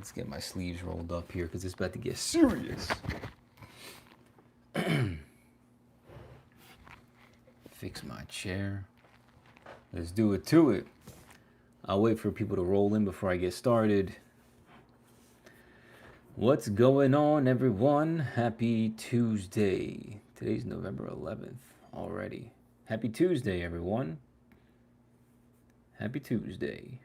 Let's get my sleeves rolled up here because it's about to get serious. Fix my chair. Let's do it to it. I'll wait for people to roll in before I get started. What's going on, everyone? Happy Tuesday. Today's November 11th already. Happy Tuesday, everyone. Happy Tuesday.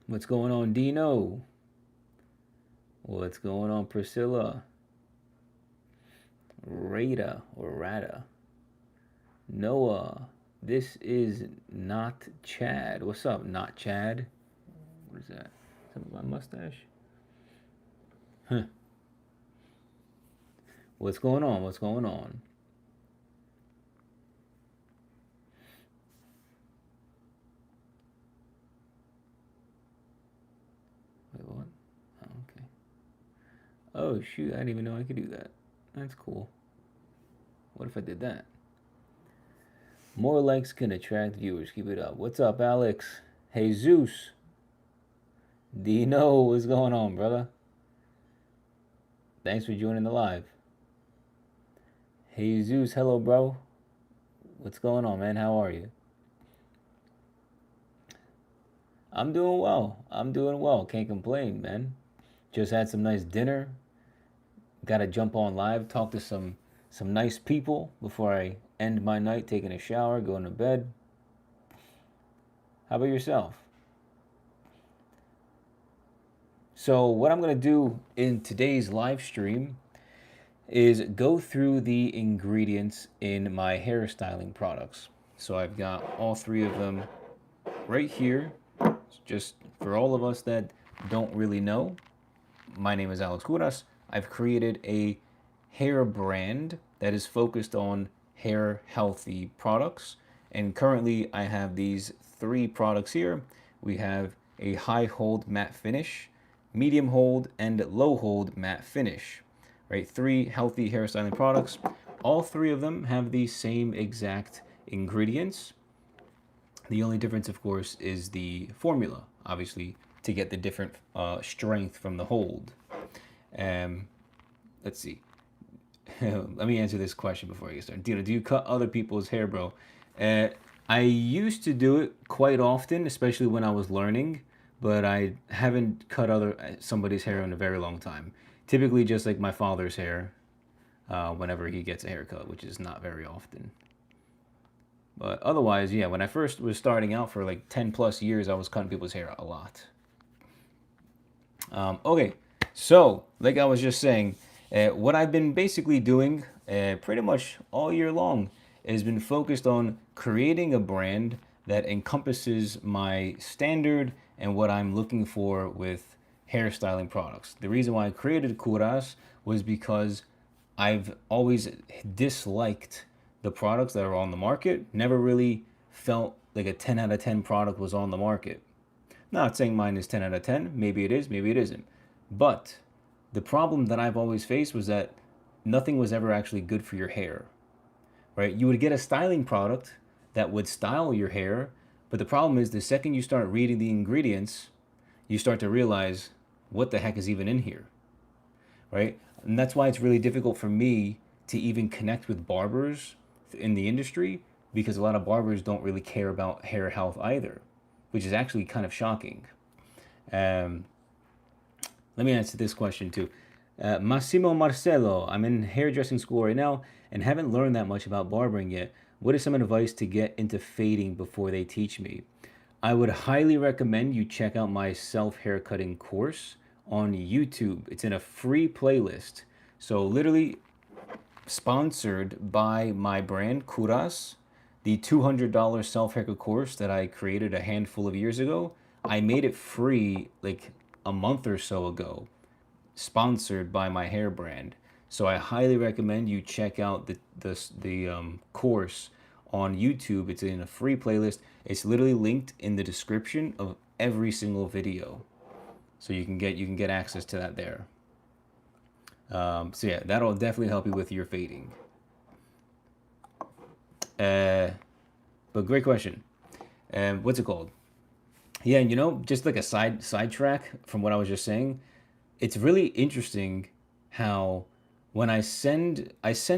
What's going on, Dino? What's going on, Priscilla? Rada or Rada. Noah. This is not Chad. What's up, not Chad? What is that? Something with my mustache? Huh. What's going on? What's going on? Wait, what? Oh, okay. Oh, shoot. I didn't even know I could do that. That's cool. What if I did that? More likes can attract viewers. Keep it up. What's up, Alex? Hey, Zeus. Dino, what's going on, brother? Thanks for joining the live. Hey, Zeus. Hello, bro. What's going on, man? How are you? I'm doing well. I'm doing well. Can't complain, man. Just had some nice dinner. Got to jump on live, talk to some nice people before I end my night, taking a shower, going to bed. How about yourself? So what I'm going to do in today's live stream is go through the ingredients in my hairstyling products. So I've got all three of them right here. Just for all of us that don't really know, my name is Alex Kouras. I've created a hair brand that is focused on hair healthy products. And currently I have these three products here. We have a high hold matte finish, medium hold, and low hold matte finish. Right? Three healthy hairstyling products. All three of them have the same exact ingredients. The only difference, of course, is the formula, obviously, to get the different strength from the hold. Let's see. Let me answer this question before I get started. Do you cut other people's hair, bro? I used to do it quite often, especially when I was learning, but I haven't cut somebody's hair in a very long time. Typically just like my father's hair whenever he gets a haircut, which is not very often. But otherwise, yeah, when I first was starting out for like 10 plus years, I was cutting people's hair a lot. Okay, so like I was just saying, what I've been basically doing pretty much all year long has been focused on creating a brand that encompasses my standard and what I'm looking for with hairstyling products. The reason why I created Kouras was because I've always disliked the products that are on the market. Never really felt like a 10 out of 10 product was on the market. Not saying mine is 10 out of 10. Maybe it is, maybe it isn't. But the problem that I've always faced was that nothing was ever actually good for your hair, right? You would get a styling product that would style your hair, but the problem is the second you start reading the ingredients, you start to realize what the heck is even in here, right? And that's why it's really difficult for me to even connect with barbers in the industry, because a lot of barbers don't really care about hair health either, which is actually kind of shocking. Let me answer this question too. Massimo Marcelo, I'm in hairdressing school right now and haven't learned that much about barbering yet. What is some advice to get into fading before they teach me? I would highly recommend you check out my self-haircutting course on YouTube. It's in a free playlist. So literally sponsored by my brand, Kouras, the $200 self-haircut course that I created a handful of years ago. I made it free like a month or so ago, sponsored by my hair brand. So I highly recommend you check out the course on YouTube. It's in a free playlist. It's literally linked in the description of every single video, so you can get access to that there. So yeah, that'll definitely help you with your fading. But great question. What's it called? Yeah, and just like a sidetrack from what I was just saying, it's really interesting how when I sent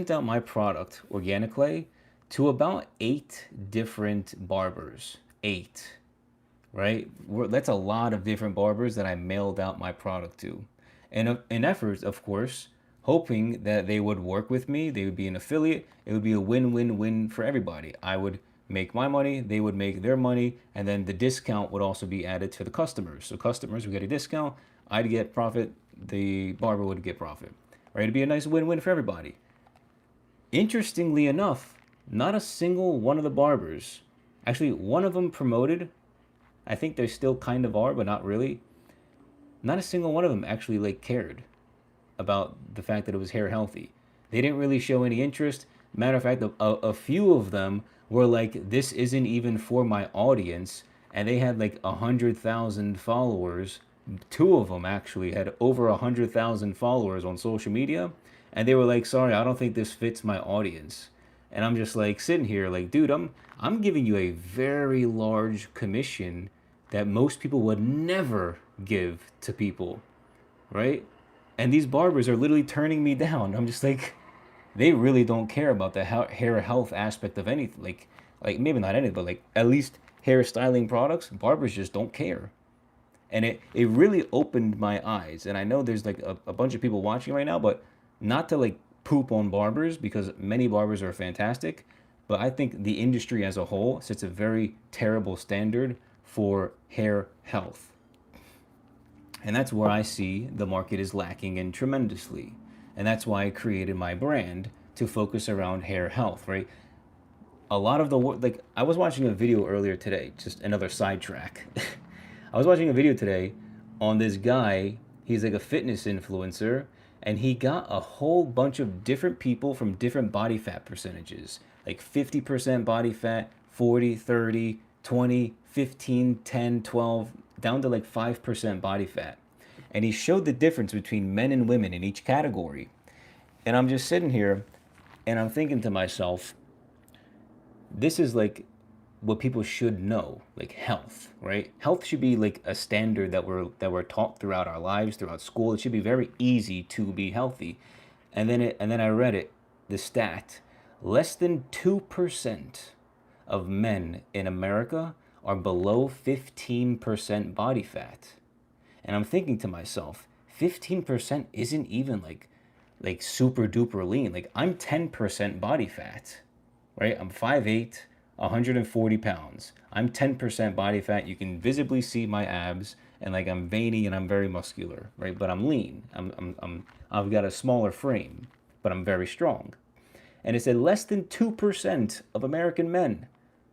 out my product, Organic Clay, to about 8 different barbers. 8, right? That's a lot of different barbers that I mailed out my product to. And in efforts, of course, hoping that they would work with me, they would be an affiliate, it would be a win-win-win for everybody. I would make my money, they would make their money, and then the discount would also be added to the customers. So customers would get a discount, I'd get profit, the barber would get profit. Right? It'd be a nice win-win for everybody. Interestingly enough, not a single one of the barbers, actually one of them promoted, I think they still kind of are, but not really. Not a single one of them actually like cared about the fact that it was hair healthy. They didn't really show any interest. Matter of fact, a few of them were like, "This isn't even for my audience," and they had like 100,000 followers. Two of them actually had over 100,000 followers on social media, and they were like, "Sorry, I don't think this fits my audience." And I'm just like sitting here like, dude, I'm giving you a very large commission that most people would never give to people, right? And these barbers are literally turning me down. I'm just like, they really don't care about the hair health aspect of anything. Like maybe not anything, but like at least hairstyling products, barbers just don't care. And it really opened my eyes. And I know there's like a bunch of people watching right now, but not to like poop on barbers because many barbers are fantastic. But I think the industry as a whole sets a very terrible standard for hair health. And that's where I see the market is lacking in tremendously. And that's why I created my brand to focus around hair health, right? A lot of the work, like I was watching a video earlier today, just another sidetrack. I was watching a video today on this guy. He's like a fitness influencer, and he got a whole bunch of different people from different body fat percentages, like 50% body fat, 40, 30, 20, 15, 10, 12, down to like 5% body fat. And he showed the difference between men and women in each category. And I'm just sitting here and I'm thinking to myself, this is like what people should know, like health, right? Health should be like a standard that we're taught throughout our lives, throughout school. It should be very easy to be healthy. And then I read it, the stat, less than 2% of men in America are below 15% body fat. And I'm thinking to myself, 15% isn't even like super duper lean. Like I'm 10% body fat, right? I'm 5'8", 140 pounds. I'm 10% body fat. You can visibly see my abs, and like I'm veiny and I'm very muscular, right? But I'm lean. I've got a smaller frame, but I'm very strong. And it said less than 2% of American men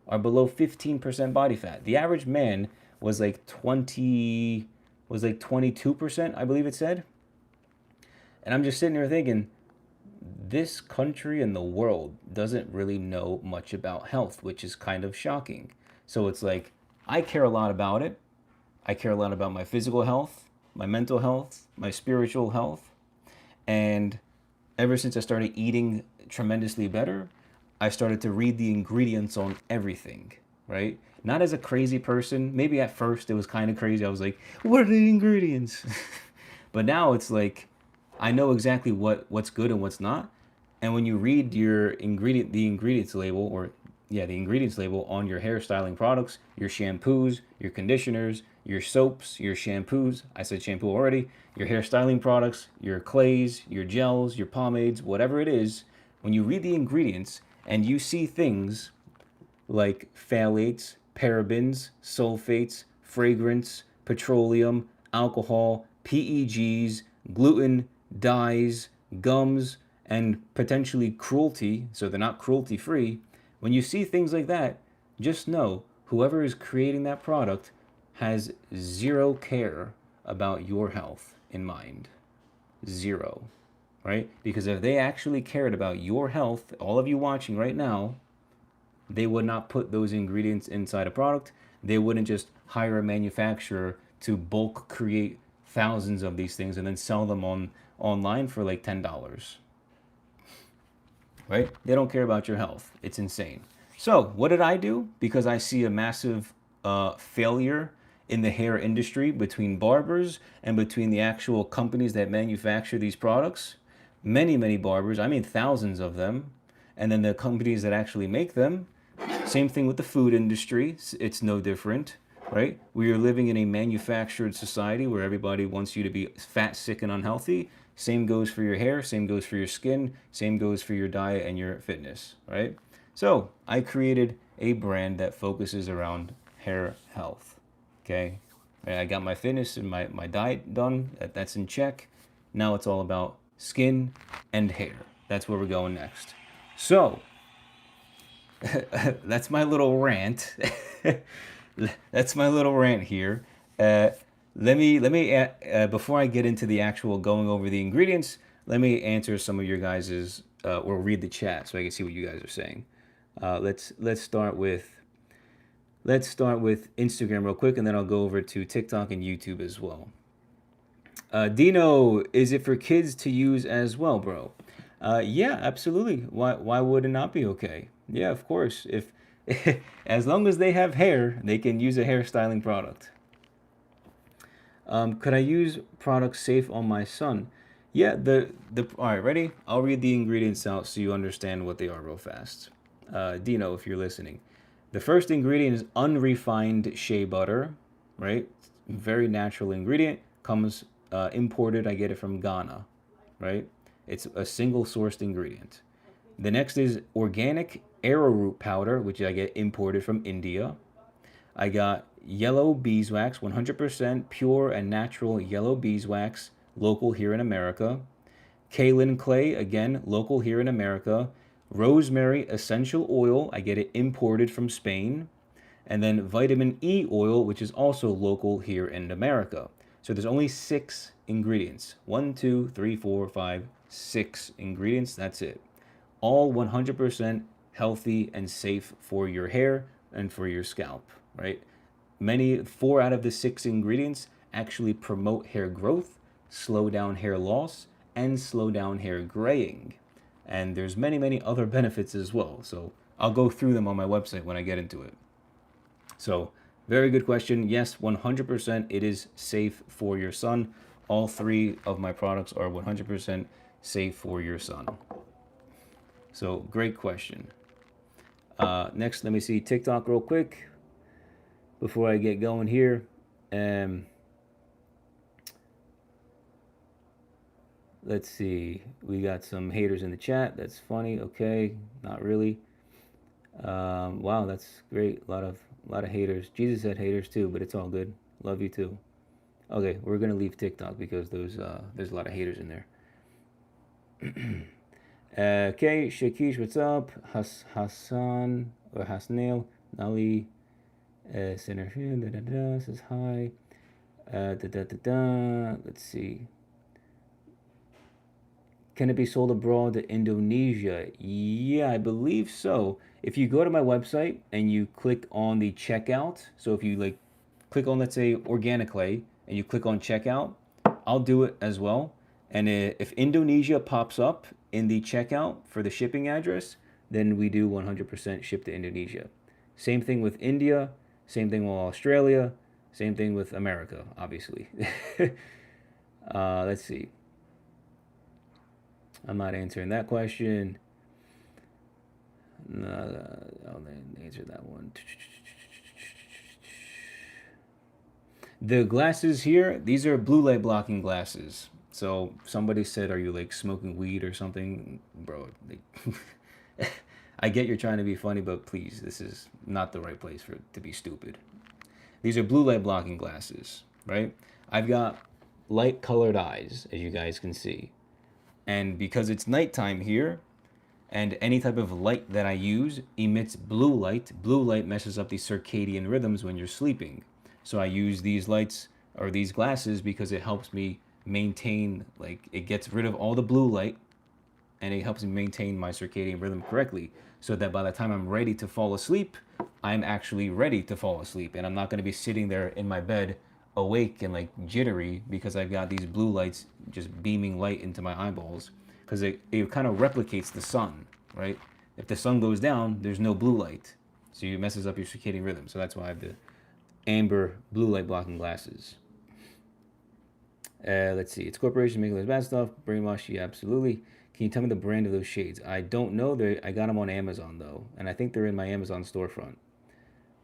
are below 15% body fat. The average man was like 22%, I believe it said. And I'm just sitting here thinking, this country and the world doesn't really know much about health, which is kind of shocking. So it's like, I care a lot about it. I care a lot about my physical health, my mental health, my spiritual health. And ever since I started eating tremendously better, I started to read the ingredients on everything, right? Not as a crazy person. Maybe at first it was kind of crazy. I was like, what are the ingredients? But now it's like, I know exactly what's good and what's not. And when you read the ingredients label, or yeah, the ingredients label on your hairstyling products, your shampoos, your conditioners, your soaps, your shampoos, I said shampoo already, your hairstyling products, your clays, your gels, your pomades, whatever it is, when you read the ingredients and you see things like phthalates, parabens, sulfates, fragrance, petroleum, alcohol, PEGs, gluten, dyes, gums, and potentially cruelty, so they're not cruelty free. When you see things like that, just know whoever is creating that product has zero care about your health in mind. Zero, right? Because if they actually cared about your health, all of you watching right now, they would not put those ingredients inside a product. They wouldn't just hire a manufacturer to bulk create thousands of these things and then sell them online for like $10. Right? They don't care about your health. It's insane. So what did I do? Because I see a massive failure in the hair industry between barbers and between the actual companies that manufacture these products. Many, many barbers, I mean thousands of them, and then the companies that actually make them. Same thing with the food industry. It's no different, right? We are living in a manufactured society where everybody wants you to be fat, sick, and unhealthy. Same goes for your hair, same goes for your skin, same goes for your diet and your fitness, right? So I created a brand that focuses around hair health, okay? And I got my fitness and my diet done, that's in check. Now it's all about skin and hair. That's where we're going next. So, that's my little rant. That's my little rant here. Uh, before I get into the actual going over the ingredients, let me answer some of your guys's or read the chat so I can see what you guys are saying. Let's start with Instagram real quick, and then I'll go over to TikTok and YouTube as well. Dino, is it for kids to use as well, bro? Yeah, absolutely. Why would it not be okay? Yeah, of course. If as long as they have hair, they can use a hairstyling product. Could I use products safe on my son? Yeah, the all right, ready? I'll read the ingredients out so you understand what they are real fast. Dino, if you're listening. The first ingredient is unrefined shea butter, right? Very natural ingredient. Comes imported. I get it from Ghana, right? It's a single sourced ingredient. The next is organic arrowroot powder, which I get imported from India. I got yellow beeswax, 100% pure and natural yellow beeswax, local here in America. Kaolin clay, again, local here in America. Rosemary essential oil, I get it imported from Spain. And then vitamin E oil, which is also local here in America. So there's only 6 ingredients. 1, 2, 3, 4, 5, 6 ingredients. That's it. All 100% healthy and safe for your hair and for your scalp, right? 4 out of the 6 ingredients actually promote hair growth, slow down hair loss, and slow down hair graying. And there's many, many other benefits as well. So I'll go through them on my website when I get into it. So very good question. Yes, 100% it is safe for your son. All 3 of my products are 100% safe for your son. So great question. Next, let me see TikTok real quick before I get going here. Let's see. We got some haters in the chat. That's funny. Okay, not really. Wow, that's great. A lot of haters. Jesus had haters too, but it's all good. Love you too. Okay, we're gonna leave TikTok because there's a lot of haters in there. Okay, Shakish, what's up? Hassan or Hasnail, Nali, Sinner, says hi. Let's see. Can it be sold abroad to Indonesia? Yeah, I believe so. If you go to my website and you click on the checkout, so if you click on, let's say, organic clay, and you click on checkout, I'll do it as well. And if Indonesia pops up in the checkout for the shipping address, then we do 100% ship to Indonesia. Same thing with India, same thing with Australia, same thing with America, obviously. Let's see. I'm not answering that question. No, I'll answer that one. The glasses here, these are blue light blocking glasses. So somebody said, are you like smoking weed or something? Bro, I get you're trying to be funny, but please, this is not the right place for it to be stupid. These are blue light blocking glasses, right? I've got light colored eyes, as you guys can see. And because it's nighttime here, and any type of light that I use emits blue light. Blue light messes up the circadian rhythms when you're sleeping. So I use these lights or these glasses because it helps me maintain, it gets rid of all the blue light and it helps me maintain my circadian rhythm correctly so that by the time I'm ready to fall asleep, I'm actually ready to fall asleep and I'm not going to be sitting there in my bed awake and jittery because I've got these blue lights just beaming light into my eyeballs because it kind of replicates the sun, right? If the sun goes down, there's no blue light. So it messes up your circadian rhythm. So that's why I have amber blue light blocking glasses. Let's see. It's corporation making this bad stuff. Brainwash, yeah, absolutely. Can you tell me the brand of those shades? I don't know. I got them on Amazon though, and I think they're in my Amazon storefront.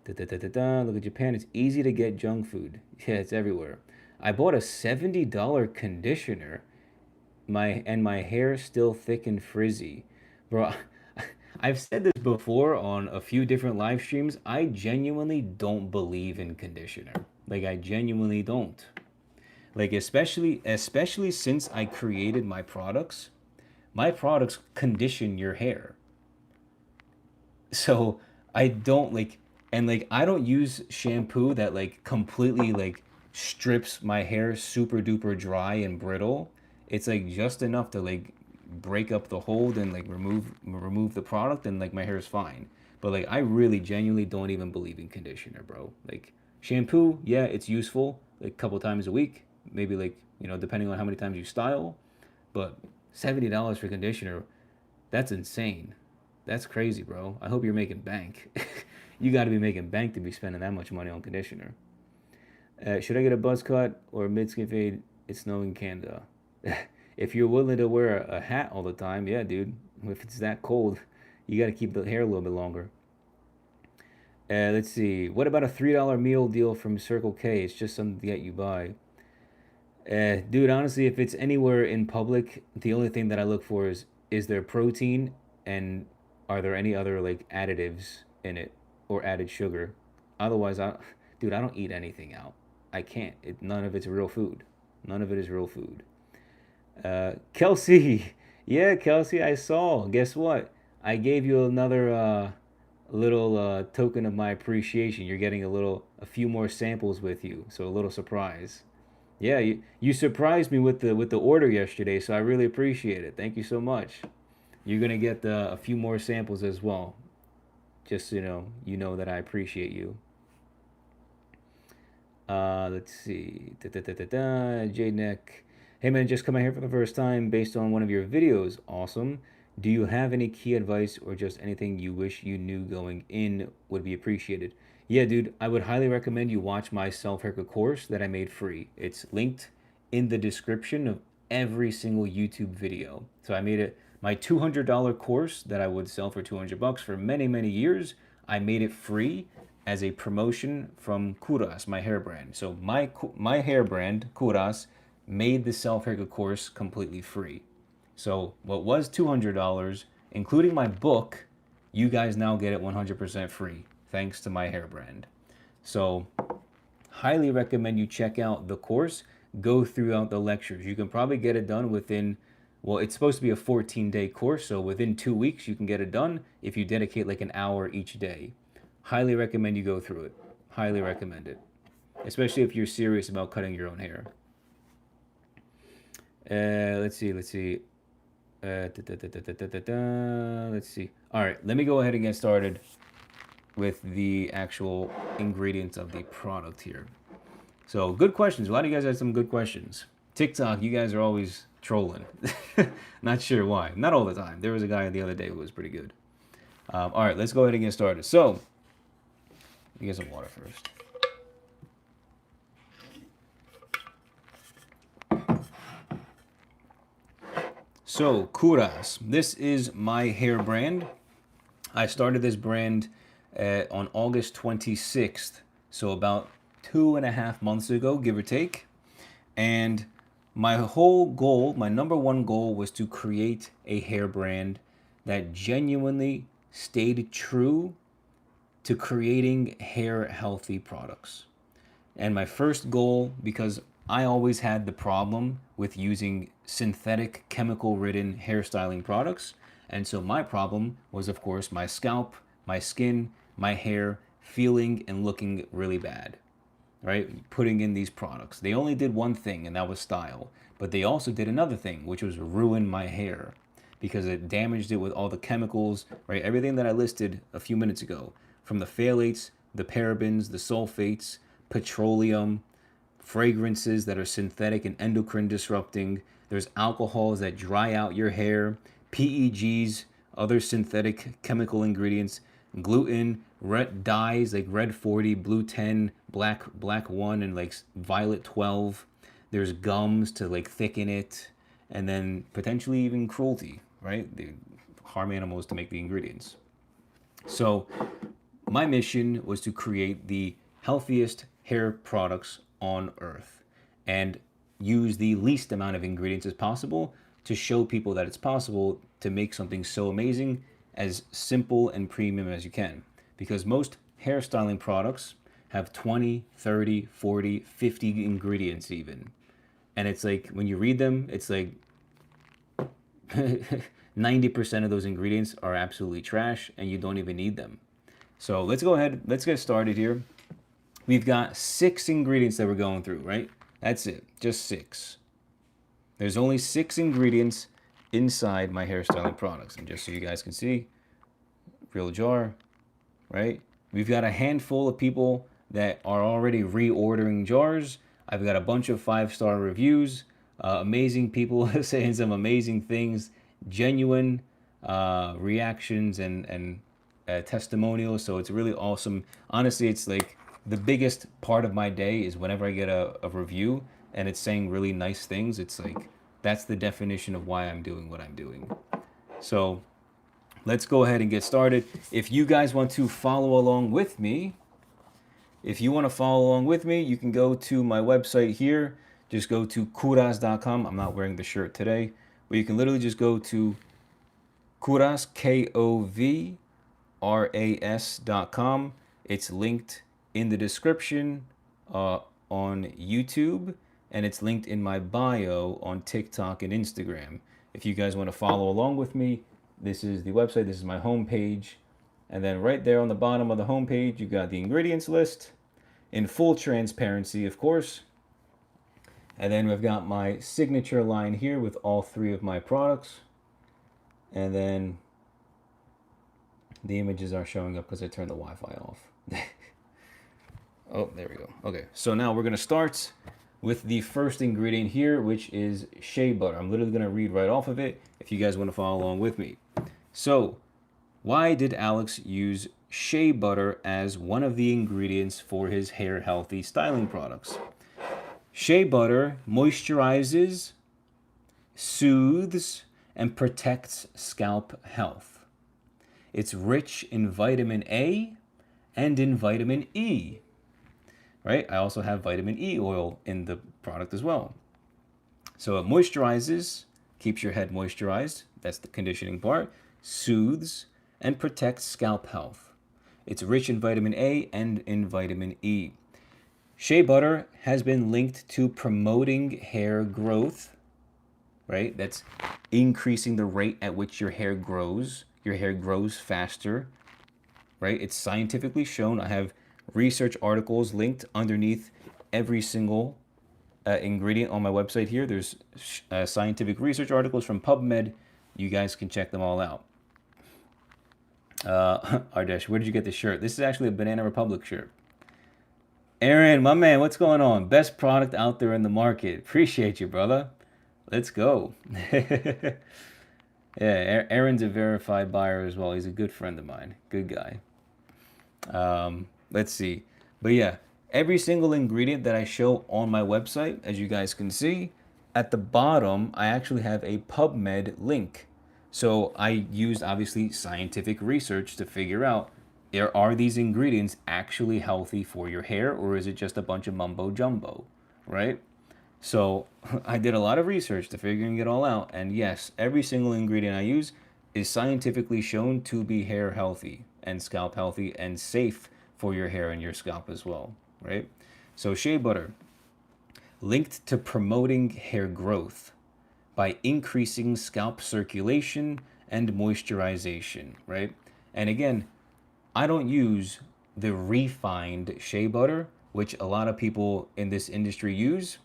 Da, da, da, da, da. Look at Japan. It's easy to get junk food. Yeah, it's everywhere. I bought a $70 conditioner. My hair still thick and frizzy, bro. I've said this before on a few different live streams. I genuinely don't believe in conditioner. Like I genuinely don't. Like especially since I created my products condition your hair. So I don't like and like I don't use shampoo that like completely like strips my hair super duper dry and brittle. It's like just enough to like break up the hold and like remove the product and like my hair is fine. But like I really genuinely don't even believe in conditioner, bro. Like shampoo, yeah, it's useful like a couple times a week, maybe like, depending on how many times you style, but $70 for conditioner, that's insane. That's crazy, bro. I hope you're making bank. You got to be making bank to be spending that much money on conditioner. Should I get a buzz cut or a mid skin fade? It's snowing in Canada. If you're willing to wear a hat all the time, yeah, dude. If it's that cold, you got to keep the hair a little bit longer. Let's see. What about a $3 meal deal from Circle K? It's just something to get you by. Dude, honestly, if it's anywhere in public, the only thing that I look for is there protein and are there any other like additives in it or added sugar? Otherwise, dude, I don't eat anything out. I can't. None of it's real food. None of it is real food. Kelsey, yeah, Kelsey, I saw. Guess what? I gave you another little token of my appreciation. You're getting a few more samples with you, so a little surprise. Yeah, you surprised me with the order yesterday, so I really appreciate it. Thank you so much. You're gonna get a few more samples as well. Just so you know that I appreciate you. Let's see. J-Neck. Hey man, just coming here for the first time based on one of your videos. Awesome. Do you have any key advice or just anything you wish you knew going in would be appreciated? Yeah, dude, I would highly recommend you watch my self-haircut course that I made free. It's linked in the description of every single YouTube video. So I made it my $200 course that I would sell for 200 bucks for many, many years. I made it free as a promotion from Kouras, my hair brand. So my hair brand, Kouras, made the self-haircut course completely free. So what was $200, including my book, you guys now get it 100% free, thanks to my hair brand. So highly recommend you check out the course, go throughout the lectures. You can probably get it done within, well, it's supposed to be a 14-day course, so within 2 weeks you can get it done if you dedicate like an hour each day. Highly recommend you go through it. Highly recommend it, especially if you're serious about cutting your own hair. Let's see. Let's see. All right, let me go ahead and get started with the actual ingredients of the product here. So good questions. A lot of you guys had some good questions. TikTok, you guys are always trolling. Not sure why. Not all the time. There was a guy the other day who was pretty good. All right, let's go ahead and get started. So, let me get some water first. So, Kouras. This is my hair brand. I started this brand on August 26th, so about 2.5 months ago, give or take. And my whole goal, my number one goal, was to create a hair brand that genuinely stayed true to creating hair healthy products. And my first goal, because I always had the problem with using synthetic chemical ridden hairstyling products. And so my problem was, of course, my scalp, my skin, my hair feeling and looking really bad, right? Putting in these products. They only did one thing, and that was style. But they also did another thing, which was ruin my hair because it damaged it with all the chemicals, right? Everything that I listed a few minutes ago, from the phthalates, the parabens, the sulfates, petroleum, fragrances that are synthetic and endocrine disrupting. There's alcohols that dry out your hair, PEGs, other synthetic chemical ingredients. gluten, red dyes like red 40, blue 10, black 1, and like violet 12. There's gums to like thicken it, and then potentially even cruelty, right? They harm animals to make the ingredients. So my mission was to create the healthiest hair products on earth and use the least amount of ingredients as possible to show people that it's possible to make something so amazing as simple and premium as you can. Because most hairstyling products have 20, 30, 40, 50 ingredients even. And it's like when you read them, it's like 90% of those ingredients are absolutely trash and you don't even need them. So let's go ahead, let's get started here. We've got 6 ingredients that we're going through, right? That's it, just 6. There's only 6 ingredients inside my hairstyling products. And just so you guys can see, real jar, right? We've got a handful of people that are already reordering jars. I've got a bunch of 5-star reviews, amazing people saying some amazing things, genuine reactions and testimonials. So it's really awesome. Honestly, it's like the biggest part of my day is whenever I get a review and it's saying really nice things. It's like that's the definition of why I'm doing what I'm doing. So let's go ahead and get started. If you guys want to follow along with me, you can go to my website here. Just go to Kovras.com. I'm not wearing the shirt today, but you can literally just go to Kovras, Kovras.com. It's linked in the description on YouTube, and it's linked in my bio on TikTok and Instagram. If you guys want to follow along with me, this is the website, this is my homepage. And then right there on the bottom of the homepage, you got the ingredients list in full transparency, of course. And then we've got my signature line here with all 3 of my products. And then the images are showing up because I turned the Wi-Fi off. Oh, there we go. Okay, so now we're going to start with the first ingredient here, which is shea butter. I'm literally going to read right off of it if you guys want to follow along with me. So, why did Alex use shea butter as one of the ingredients for his hair healthy styling products? Shea butter moisturizes, soothes, and protects scalp health. It's rich in vitamin A and in vitamin E. Right? I also have vitamin E oil in the product as well. So it moisturizes, keeps your head moisturized. That's the conditioning part. Soothes and protects scalp health. It's rich in vitamin A and in vitamin E. Shea butter has been linked to promoting hair growth, right? That's increasing the rate at which your hair grows. Your hair grows faster, right? It's scientifically shown. I have research articles linked underneath every single ingredient on my website here. There's scientific research articles from PubMed. You guys can check them all out. Ardesh, where did you get this shirt? This is actually a Banana Republic shirt. Aaron, my man, what's going on? Best product out there in the market. Appreciate you, brother. Let's go. Yeah, Aaron's a verified buyer as well. He's a good friend of mine. Good guy. Let's see. But yeah, every single ingredient that I show on my website, as you guys can see, at the bottom, I actually have a PubMed link. So I used, obviously, scientific research to figure out, are these ingredients actually healthy for your hair, or is it just a bunch of mumbo jumbo, right? So I did a lot of research to figuring it all out. And yes, every single ingredient I use is scientifically shown to be hair healthy and scalp healthy and safe for your hair and your scalp as well, right? So shea butter, linked to promoting hair growth by increasing scalp circulation and moisturization, right? And again, I don't use the refined shea butter, which a lot of people in this industry use,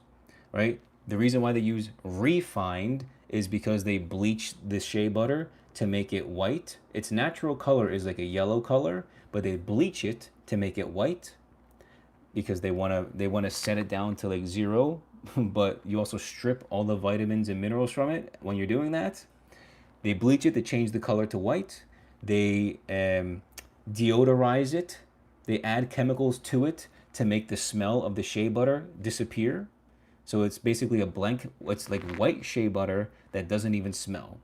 right? The reason why they use refined is because they bleach the shea butter to make it white. Its natural color is like a yellow color, but they bleach it to make it white because they want to set it down to like 0, but you also strip all the vitamins and minerals from it when you're doing that. They bleach it to change the color to white. They deodorize it. They add chemicals to it to make the smell of the shea butter disappear. So it's basically a blank, it's like white shea butter that doesn't even smell,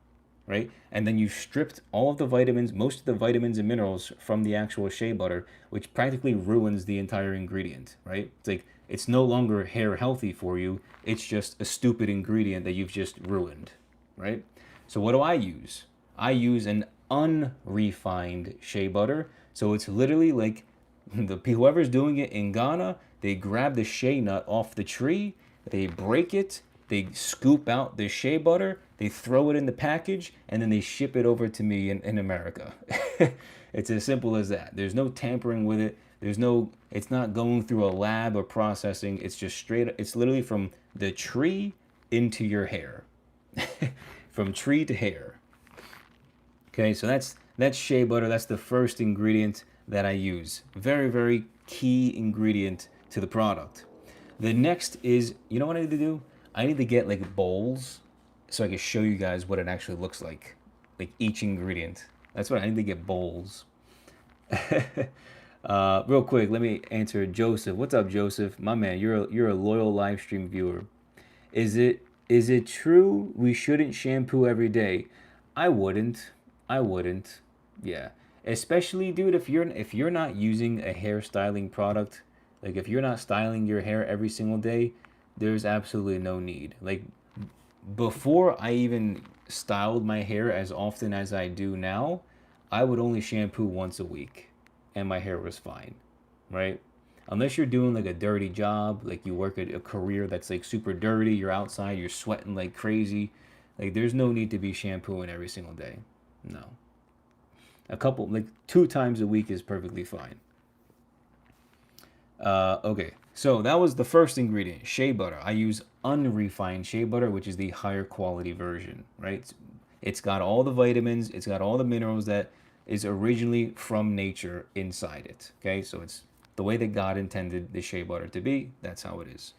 right? And then you stripped all of the vitamins, most of the vitamins and minerals from the actual shea butter, which practically ruins the entire ingredient, right? It's like it's no longer hair healthy for you. It's just a stupid ingredient that you've just ruined, right? So what do I use? I use an unrefined shea butter. So it's literally like whoever's doing it in Ghana, they grab the shea nut off the tree, they break it, they scoop out the shea butter, they throw it in the package, and then they ship it over to me in America. It's as simple as that. There's no tampering with it. It's not going through a lab or processing. It's just straight, it's literally from the tree into your hair. From tree to hair. Okay, so that's shea butter. That's the first ingredient that I use. Very, very key ingredient to the product. The next is, you know what I need to do? I need to get like bowls so I can show you guys what it actually looks like each ingredient. That's what I need to get bowls. Real quick, let me answer Joseph. What's up, Joseph? My man, you're a loyal live stream viewer. Is it true we shouldn't shampoo every day? I wouldn't. I wouldn't. Yeah. Especially, dude, if you're not using a hair styling product, like if you're not styling your hair every single day, there's absolutely no need. Like before I even styled my hair as often as I do now, I would only shampoo once a week and my hair was fine, right? Unless you're doing like a dirty job, like you work a career that's like super dirty, you're outside, you're sweating like crazy, like there's no need to be shampooing every single day. No. A couple, like 2 times a week is perfectly fine. Okay, so that was the first ingredient, shea butter. I use unrefined shea butter, which is the higher quality version, right? It's got all the vitamins, it's got all the minerals that is originally from nature inside it. Okay, so it's the way that God intended the shea butter to be. That's how it is.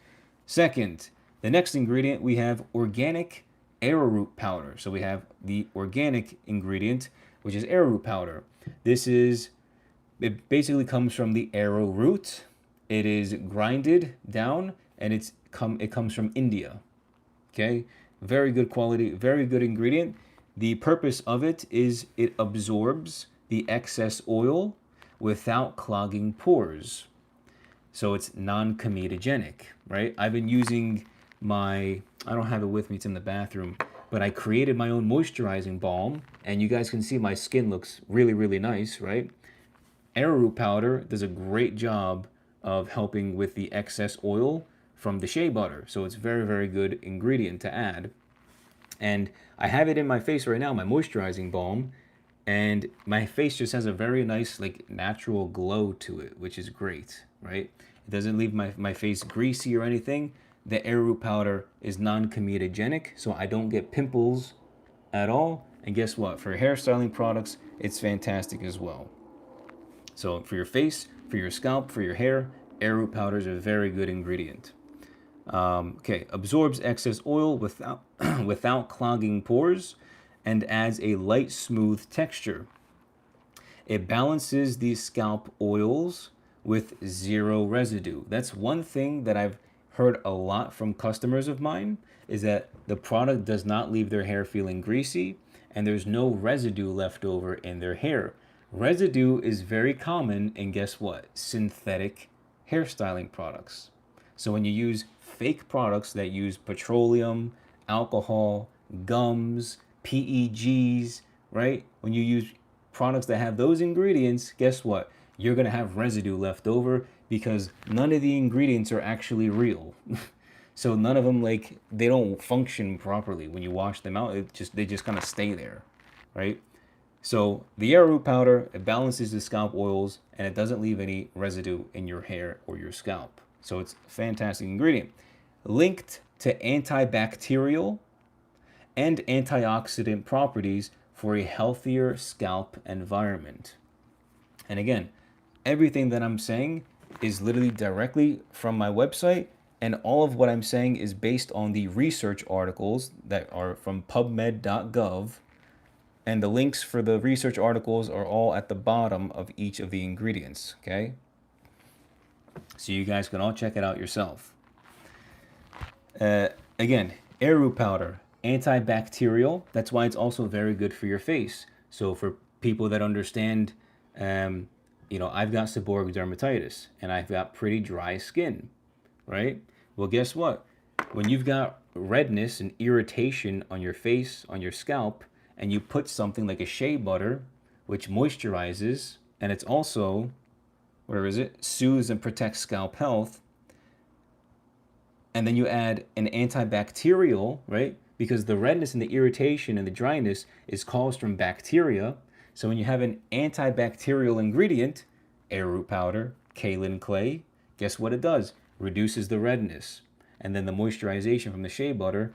Second, the next ingredient we have organic arrowroot powder. So we have the organic ingredient, which is arrowroot powder. It basically comes from the arrowroot. It is grinded down and it comes from India. Okay? Very good quality, very good ingredient. The purpose of it is it absorbs the excess oil without clogging pores. So it's non-comedogenic, right? I've been using I don't have it with me, it's in the bathroom, but I created my own moisturizing balm and you guys can see my skin looks really, really nice, right? Arrowroot powder does a great job of helping with the excess oil from the shea butter. So it's very, very good ingredient to add. And I have it in my face right now, my moisturizing balm, and my face just has a very nice, like, natural glow to it, which is great, right? It doesn't leave my face greasy or anything. The arrowroot powder is non-comedogenic, so I don't get pimples at all. And guess what? For hairstyling products, it's fantastic as well. So for your face, for your scalp, for your hair, arrowroot powder is a very good ingredient. Okay, absorbs excess oil without without clogging pores and adds a light, smooth texture. It balances these scalp oils with zero residue. That's one thing that I've heard a lot from customers of mine is that the product does not leave their hair feeling greasy and there's no residue left over in their hair. Residue is very common in, guess what? Synthetic hairstyling products. So when you use fake products that use petroleum, alcohol, gums, PEGs, right? When you use products that have those ingredients, guess what? You're going to have residue left over because none of the ingredients are actually real. So none of them, like, they don't function properly. When you wash them out, they just kind of stay there, right? So the arrowroot powder, it balances the scalp oils and it doesn't leave any residue in your hair or your scalp. So it's a fantastic ingredient. Linked to antibacterial and antioxidant properties for a healthier scalp environment. And again, everything that I'm saying is literally directly from my website, and all of what I'm saying is based on the research articles that are from pubmed.gov And the links for the research articles are all at the bottom of each of the ingredients, okay? So you guys can all check it out yourself. Again, arrowroot powder, antibacterial. That's why it's also very good for your face. So for people that understand, I've got seborrheic dermatitis and I've got pretty dry skin, right? Well, guess what? When you've got redness and irritation on your face, on your scalp, and you put something like a shea butter, which moisturizes, and it's also, soothes and protects scalp health, and then you add an antibacterial, right? Because the redness and the irritation and the dryness is caused from bacteria. So when you have an antibacterial ingredient, arrowroot powder, kaolin clay, guess what it does? Reduces the redness. And then the moisturization from the shea butter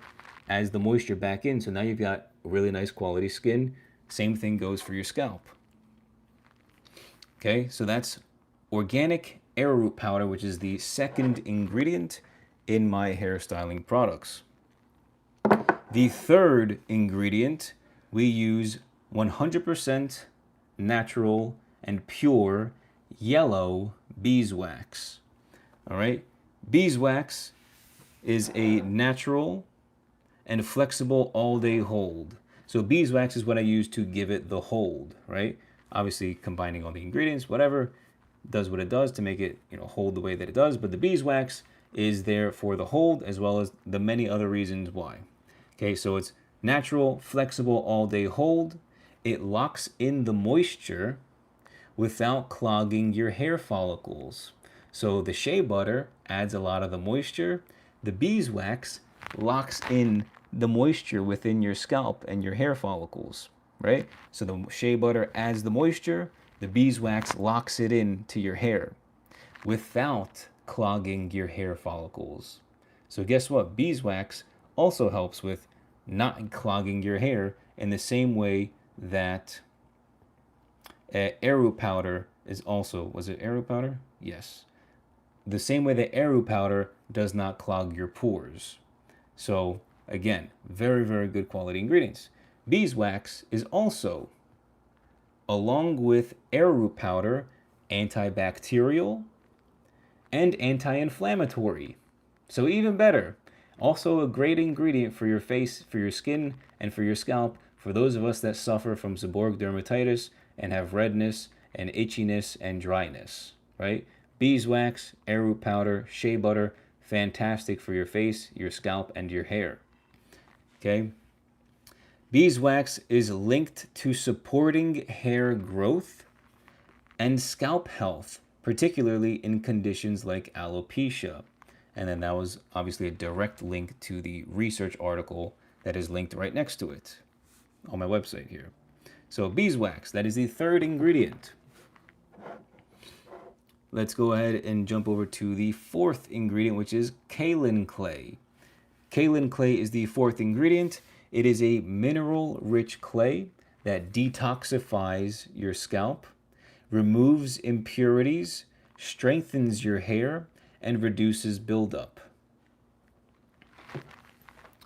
adds the moisture back in. So now you've got really nice quality skin. Same thing goes for your scalp. Okay, so that's organic arrowroot powder, which is the second ingredient in my hairstyling products. The third ingredient, we use 100% natural and pure yellow beeswax. All right, beeswax is a natural and flexible all-day hold. So beeswax is what I use to give it the hold, right? Obviously combining all the ingredients, whatever, does what it does to make it, hold the way that it does. But the beeswax is there for the hold as well as the many other reasons why. Okay, so it's natural, flexible, all-day hold. It locks in the moisture without clogging your hair follicles. So the shea butter adds a lot of the moisture. The beeswax locks in the moisture within your scalp and your hair follicles, right? So the shea butter adds the moisture, the beeswax locks it in to your hair without clogging your hair follicles. So guess what? Beeswax also helps with not clogging your hair in the same way that arrowroot powder is also, was it arrowroot powder? Yes. The same way that arrowroot powder does not clog your pores. So again, very, very good quality ingredients. Beeswax is also, along with arrowroot powder, antibacterial and anti-inflammatory. So even better. Also a great ingredient for your face, for your skin, and for your scalp, for those of us that suffer from seborrheic dermatitis and have redness and itchiness and dryness, right? Beeswax, arrowroot powder, shea butter, fantastic for your face, your scalp, and your hair. Okay? Beeswax is linked to supporting hair growth and scalp health, particularly in conditions like alopecia. And then that was obviously a direct link to the research article that is linked right next to it on my website here. So beeswax, that is the third ingredient. Let's go ahead and jump over to the fourth ingredient, which is kaolin clay. Kaolin clay is the fourth ingredient. It is a mineral-rich clay that detoxifies your scalp, removes impurities, strengthens your hair, and reduces buildup.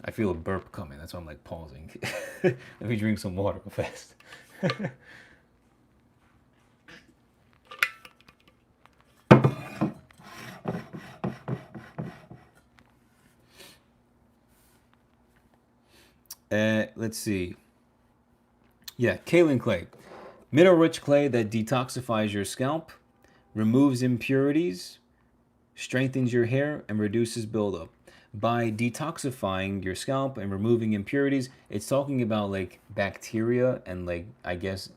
I feel a burp coming. That's why I'm like pausing. Let me drink some water real fast. Let's see. Yeah, kaolin clay. Mineral-rich clay that detoxifies your scalp, removes impurities, strengthens your hair, and reduces buildup. By detoxifying your scalp and removing impurities, it's talking about like bacteria and like, I guess,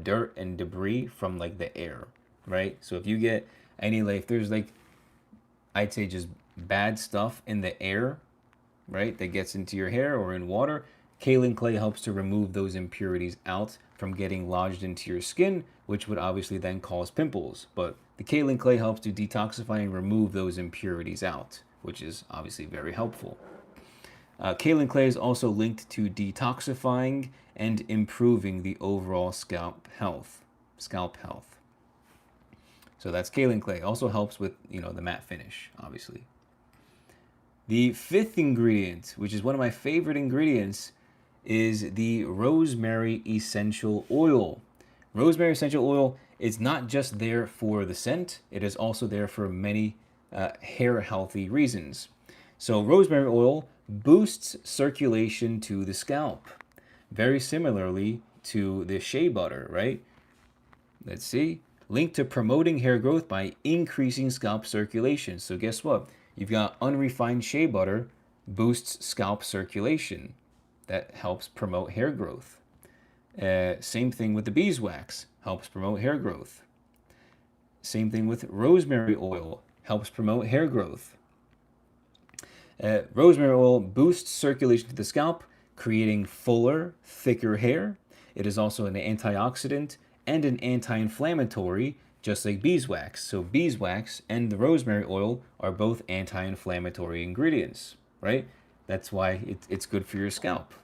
dirt and debris from like the air, right? So if you get any, like, if there's like, I'd say just bad stuff in the air, right, that gets into your hair or in water, kaolin clay helps to remove those impurities out from getting lodged into your skin, which would obviously then cause pimples. But the kaolin clay helps to detoxify and remove those impurities out, which is obviously very helpful. Kaolin clay is also linked to detoxifying and improving the overall scalp health. So that's kaolin clay. Also helps with, the matte finish, obviously. The fifth ingredient, which is one of my favorite ingredients, is the rosemary essential oil. Rosemary essential oil is not just there for the scent, it is also there for many hair healthy reasons. So, rosemary oil boosts circulation to the scalp, very similarly to the shea butter, right? Let's see. Linked to promoting hair growth by increasing scalp circulation. So, guess what? You've got unrefined shea butter boosts scalp circulation. That helps promote hair growth. Same thing with the beeswax, helps promote hair growth. Same thing with rosemary oil, helps promote hair growth. Rosemary oil boosts circulation to the scalp, creating fuller, thicker hair. It is also an antioxidant and an anti-inflammatory, just like beeswax. So beeswax and the rosemary oil are both anti-inflammatory ingredients, right? That's why it's good for your scalp.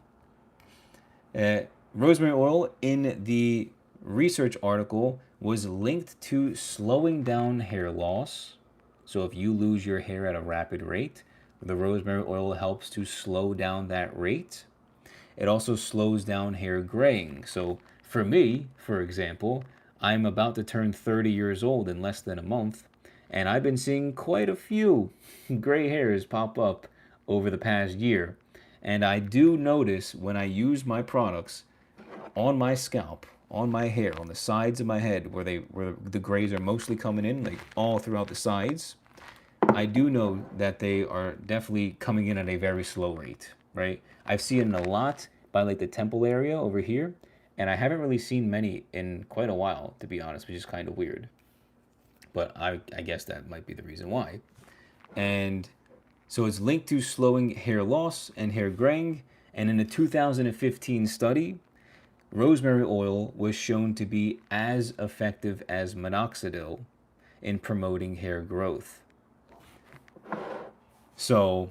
Rosemary oil in the research article was linked to slowing down hair loss. So if you lose your hair at a rapid rate, the rosemary oil helps to slow down that rate. It also slows down hair graying. So for me, for example, I'm about to turn 30 years old in less than a month, and I've been seeing quite a few gray hairs pop up over the past year. And I do notice when I use my products on my scalp, on my hair, on the sides of my head where the grays are mostly coming in, like all throughout the sides, I do know that they are definitely coming in at a very slow rate, right? I've seen it a lot by like the temple area over here, and I haven't really seen many in quite a while, to be honest, which is kind of weird. But I guess that might be the reason why. And so it's linked to slowing hair loss and hair graying. And in a 2015 study, rosemary oil was shown to be as effective as minoxidil in promoting hair growth. So,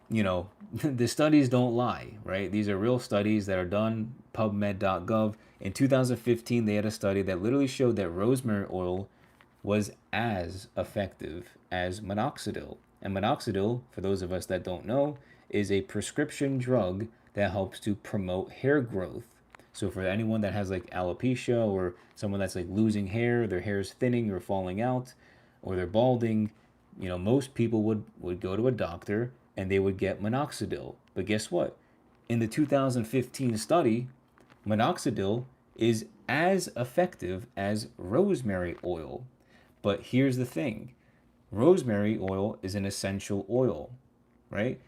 the studies don't lie, right? These are real studies that are done, pubmed.gov. In 2015, they had a study that literally showed that rosemary oil was as effective as minoxidil. And minoxidil, for those of us that don't know, is a prescription drug that helps to promote hair growth. So for anyone that has like alopecia or someone that's like losing hair, their hair is thinning or falling out, or they're balding, most people would go to a doctor and they would get minoxidil. But guess what? In the 2015 study, minoxidil is as effective as rosemary oil. But here's the thing. Rosemary oil is an essential oil, right?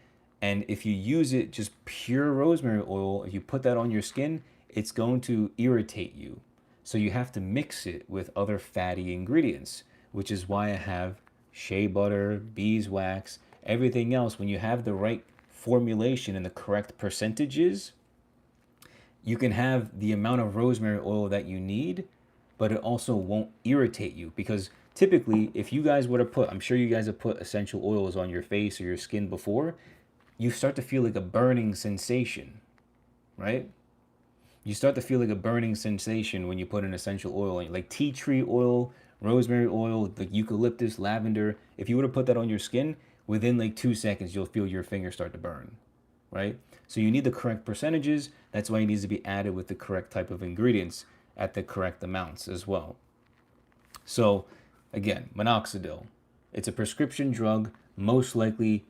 And if you use it just pure rosemary oil, if you put that on your skin, it's going to irritate you. So you have to mix it with other fatty ingredients, which is why I have shea butter, beeswax, everything else. When you have the right formulation and the correct percentages, you can have the amount of rosemary oil that you need, but it also won't irritate you. Because typically, if you guys were to put, I'm sure you guys have put essential oils on your face or your skin before, you start to feel like a burning sensation, right? You start to feel like a burning sensation when you put an essential oil on, like tea tree oil, rosemary oil, like eucalyptus, lavender. If you were to put that on your skin, within like 2 seconds, you'll feel your fingers start to burn, right? So you need the correct percentages. That's why it needs to be added with the correct type of ingredients at the correct amounts as well. So again, minoxidil. It's a prescription drug, most likely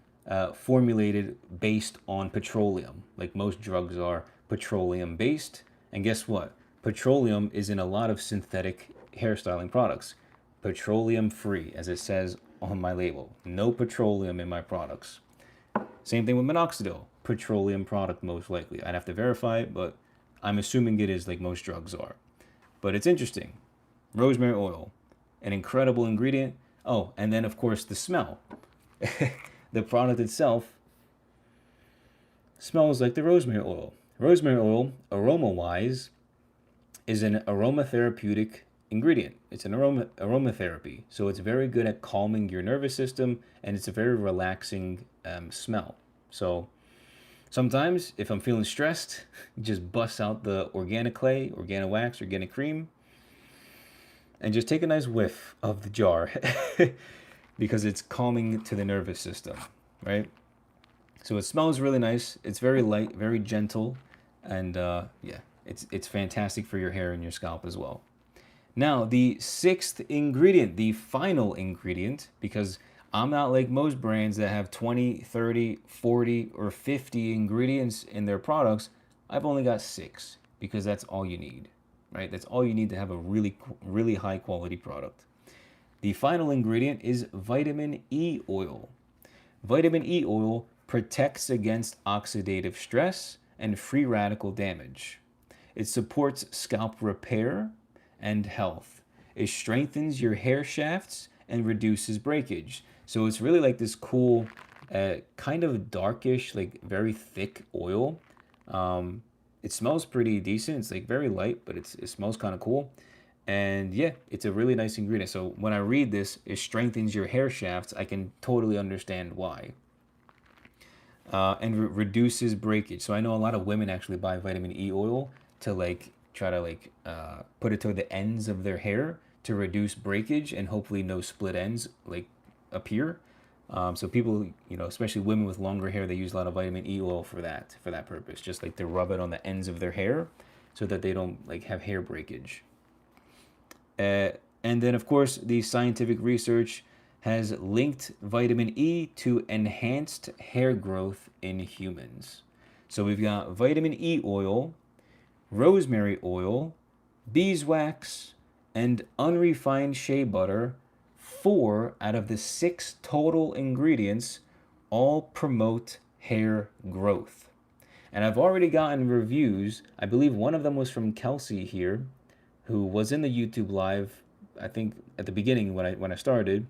formulated based on petroleum, like most drugs are petroleum based. And guess what? Petroleum is in a lot of synthetic hairstyling products. Petroleum free, as it says on my label. No petroleum in my products. Same thing with minoxidil. Petroleum product, most likely. I'd have to verify it, but I'm assuming it is, like most drugs are. But it's interesting. Rosemary oil, an incredible ingredient. Oh, and then of course the smell. The product itself smells like the rosemary oil. Rosemary oil, aroma-wise, is an aromatherapeutic ingredient. It's an aromatherapy. So it's very good at calming your nervous system, and it's a very relaxing smell. So sometimes if I'm feeling stressed, just bust out the organic clay, organic wax, organic cream, and just take a nice whiff of the jar because it's calming to the nervous system, right? So it smells really nice. It's very light, very gentle. And yeah, it's fantastic for your hair and your scalp as well. Now, the sixth ingredient, the final ingredient, because I'm not like most brands that have 20, 30, 40, or 50 ingredients in their products. I've only got six because that's all you need, right? That's all you need to have a really high quality product. The final ingredient is vitamin E oil. Vitamin E oil protects against oxidative stress and free radical damage. It supports scalp repair and health. It strengthens your hair shafts and reduces breakage. So it's really like this cool, kind of darkish, like very thick oil. It smells pretty decent. It's like very light, but it smells kind of cool. And yeah, it's a really nice ingredient. So when I read this, it strengthens your hair shafts. I can totally understand why. And reduces breakage. So I know a lot of women actually buy vitamin E oil to like try to like put it to the ends of their hair to reduce breakage and hopefully no split ends like appear. So people, you know, especially women with longer hair, they use a lot of vitamin E oil for that purpose. Just like to rub it on the ends of their hair so that they don't like have hair breakage. And then, of course, the scientific research has linked vitamin E to enhanced hair growth in humans. So we've got vitamin E oil, rosemary oil, beeswax, and unrefined shea butter. 4 out of the 6 total ingredients all promote hair growth. And I've already gotten reviews. I believe one of them was from Kelsey here, who was in the YouTube live, I think at the beginning when I started.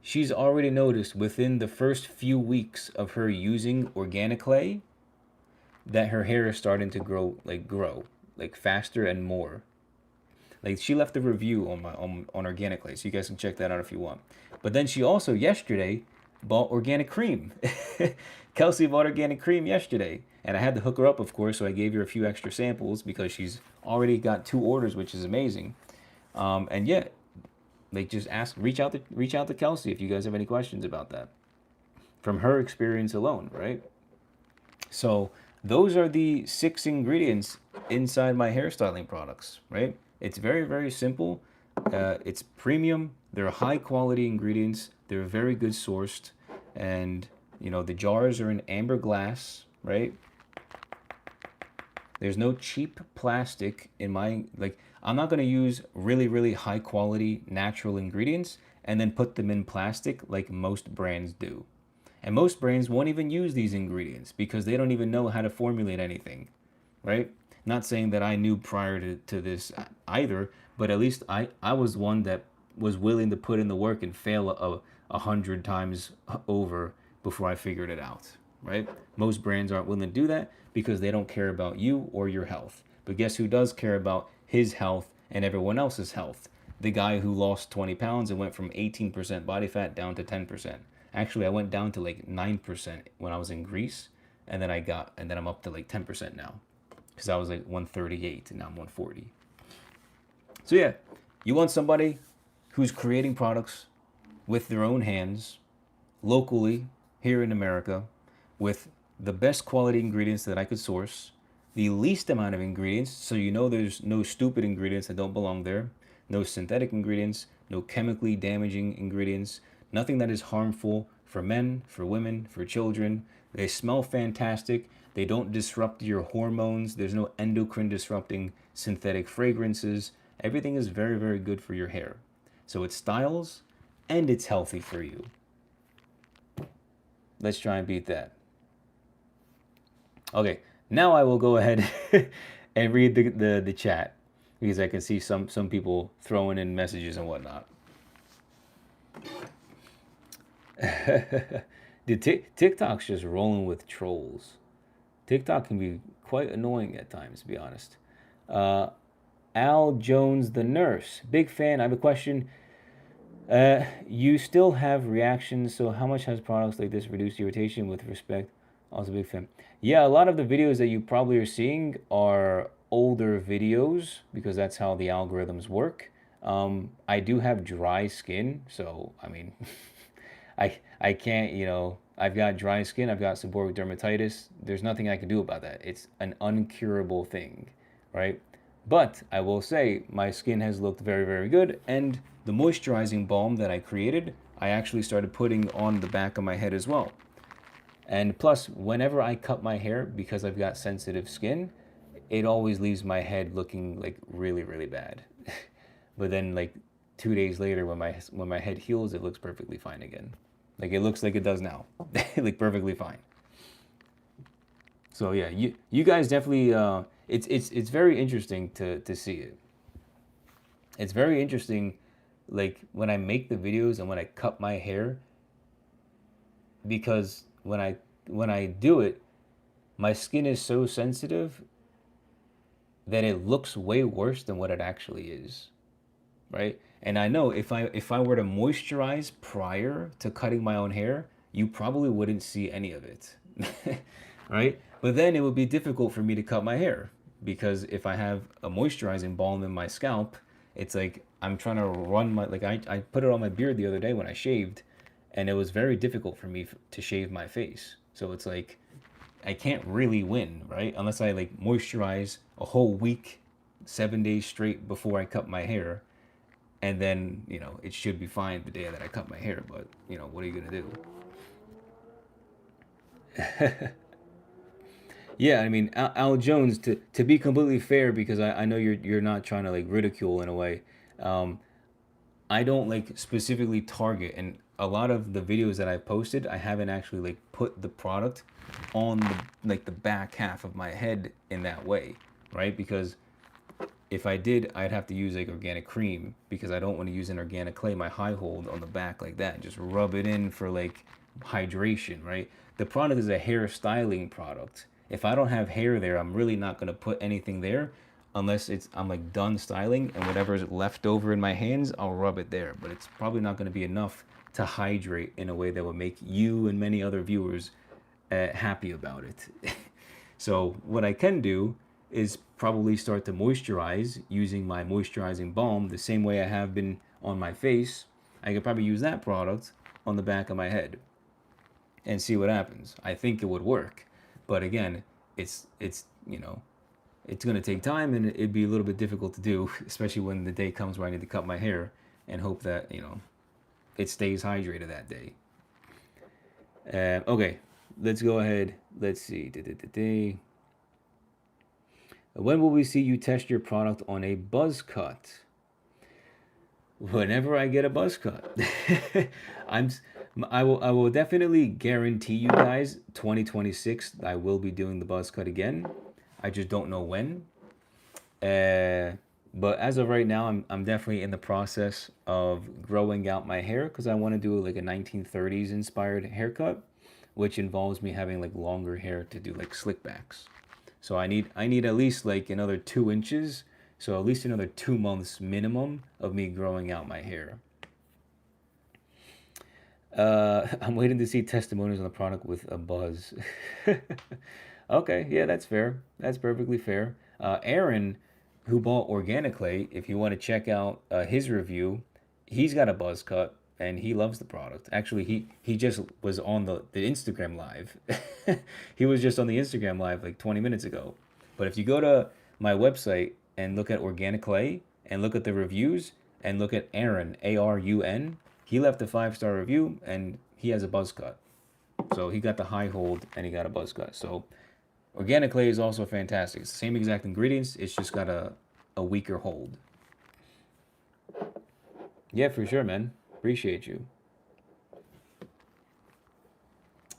She's already noticed within the first few weeks of her using organic clay that her hair is starting to grow like faster and more. Like she left a review on my on organic clay, so you guys can check that out if you want. But then she also yesterday bought organic cream. Kelsey bought organic cream yesterday, and I had to hook her up, of course. So I gave her a few extra samples because she's already got 2 orders, which is amazing. And yeah, like just reach out to Kelsey if you guys have any questions about that from her experience alone, right? So those are the 6 ingredients inside my hairstyling products, right? It's very simple. It's premium. They're high quality ingredients. They're very good sourced, and you know the jars are in amber glass, right? There's no cheap plastic in my like. I'm not gonna use really high quality natural ingredients and then put them in plastic like most brands do. And most brands won't even use these ingredients because they don't even know how to formulate anything, right? Not saying that I knew prior to this either, but at least I was one that was willing to put in the work and fail 100 times over before I figured it out, right? Most brands aren't willing to do that because they don't care about you or your health. But guess who does care about his health and everyone else's health? The guy who lost 20 pounds and went from 18% body fat down to 10%. Actually, I went down to like 9% when I was in Greece, and then I'm up to like 10% now because I was like 138 and now I'm 140. So yeah, you want somebody who's creating products with their own hands locally here in America with the best quality ingredients that I could source, the least amount of ingredients, so you know there's no stupid ingredients that don't belong there, no synthetic ingredients, no chemically damaging ingredients, nothing that is harmful for men, for women, for children. They smell fantastic. They don't disrupt your hormones. There's no endocrine disrupting synthetic fragrances. Everything is very good for your hair. So it styles and it's healthy for you. Let's try and beat that. Okay, now I will go ahead and read the chat because I can see some people throwing in messages and whatnot. TikTok's just rolling with trolls. TikTok can be quite annoying at times, to be honest. Al Jones, the nurse, big fan. I have a question. You still have reactions, so how much has products like this reduced irritation with respect? Also, big fan. Yeah, a lot of the videos that you probably are seeing are older videos because that's how the algorithms work. I do have dry skin, so I mean, I can't, you know, I've got dry skin, I've got seborrheic dermatitis. There's nothing I can do about that. It's an uncurable thing, right? But I will say my skin has looked very, very good. And the moisturizing balm that I created, I actually started putting on the back of my head as well. And plus, whenever I cut my hair, because I've got sensitive skin, it always leaves my head looking like really, really bad. But then like 2 days later, when my head heals, it looks perfectly fine again. Like it looks like it does now, like perfectly fine. So yeah, you guys definitely it's very interesting to see it. It's very interesting, like when I make the videos and when I cut my hair, because when I do it, my skin is so sensitive that it looks way worse than what it actually is, right? And I know if I were to moisturize prior to cutting my own hair, you probably wouldn't see any of it. Right? But then it would be difficult for me to cut my hair because if I have a moisturizing balm in my scalp, it's like I'm trying to run my like I put it on my beard the other day when I shaved, and it was very difficult for me to shave my face. So it's like I can't really win, right? Unless I like moisturize a whole week, 7 days straight before I cut my hair, and then it should be fine the day that I cut my hair. But what are you gonna do? Yeah, I mean, Al Jones. To be completely fair, because I know you're not trying to like ridicule in a way. Um, I don't like specifically target, and a lot of the videos that I've posted, I haven't actually like put the product on the back half of my head in that way, right? Because if I did, I'd have to use like organic cream because I don't want to use an organic clay, my high hold on the back like that, and just rub it in for like hydration, right? The product is a hair styling product. If I don't have hair there, I'm really not going to put anything there unless I'm like done styling, and whatever is left over in my hands, I'll rub it there. But it's probably not going to be enough to hydrate in a way that would make you and many other viewers happy about it. So what I can do is probably start to moisturize using my moisturizing balm the same way I have been on my face. I could probably use that product on the back of my head and see what happens. I think it would work. But again, it's going to take time, and it'd be a little bit difficult to do, especially when the day comes where I need to cut my hair and hope that, it stays hydrated that day. Okay, let's go ahead. Let's see. When will we see you test your product on a buzz cut? Whenever I get a buzz cut. I'm I will definitely guarantee you guys 2026 I will be doing the buzz cut again. I just don't know when. Uh, but as of right now, I'm definitely in the process of growing out my hair because I want to do like a 1930s inspired haircut, which involves me having like longer hair to do like slick backs. So I need at least like another 2 inches. So at least another 2 months minimum of me growing out my hair. I'm waiting to see testimonials on the product with a buzz. Okay, yeah, that's fair. That's perfectly fair. Aaron, who bought Organic Clay, if you want to check out his review, he's got a buzz cut and he loves the product. Actually, he just was on the Instagram live. He was just on the Instagram live like 20 minutes ago. But if you go to my website and look at Organic Clay and look at the reviews and look at Aaron, Arun, he left a 5-star review and he has a buzz cut. So he got the high hold and he got a buzz cut. So Organic Clay is also fantastic. It's the same exact ingredients. It's just got a weaker hold. Yeah, for sure, man. Appreciate you.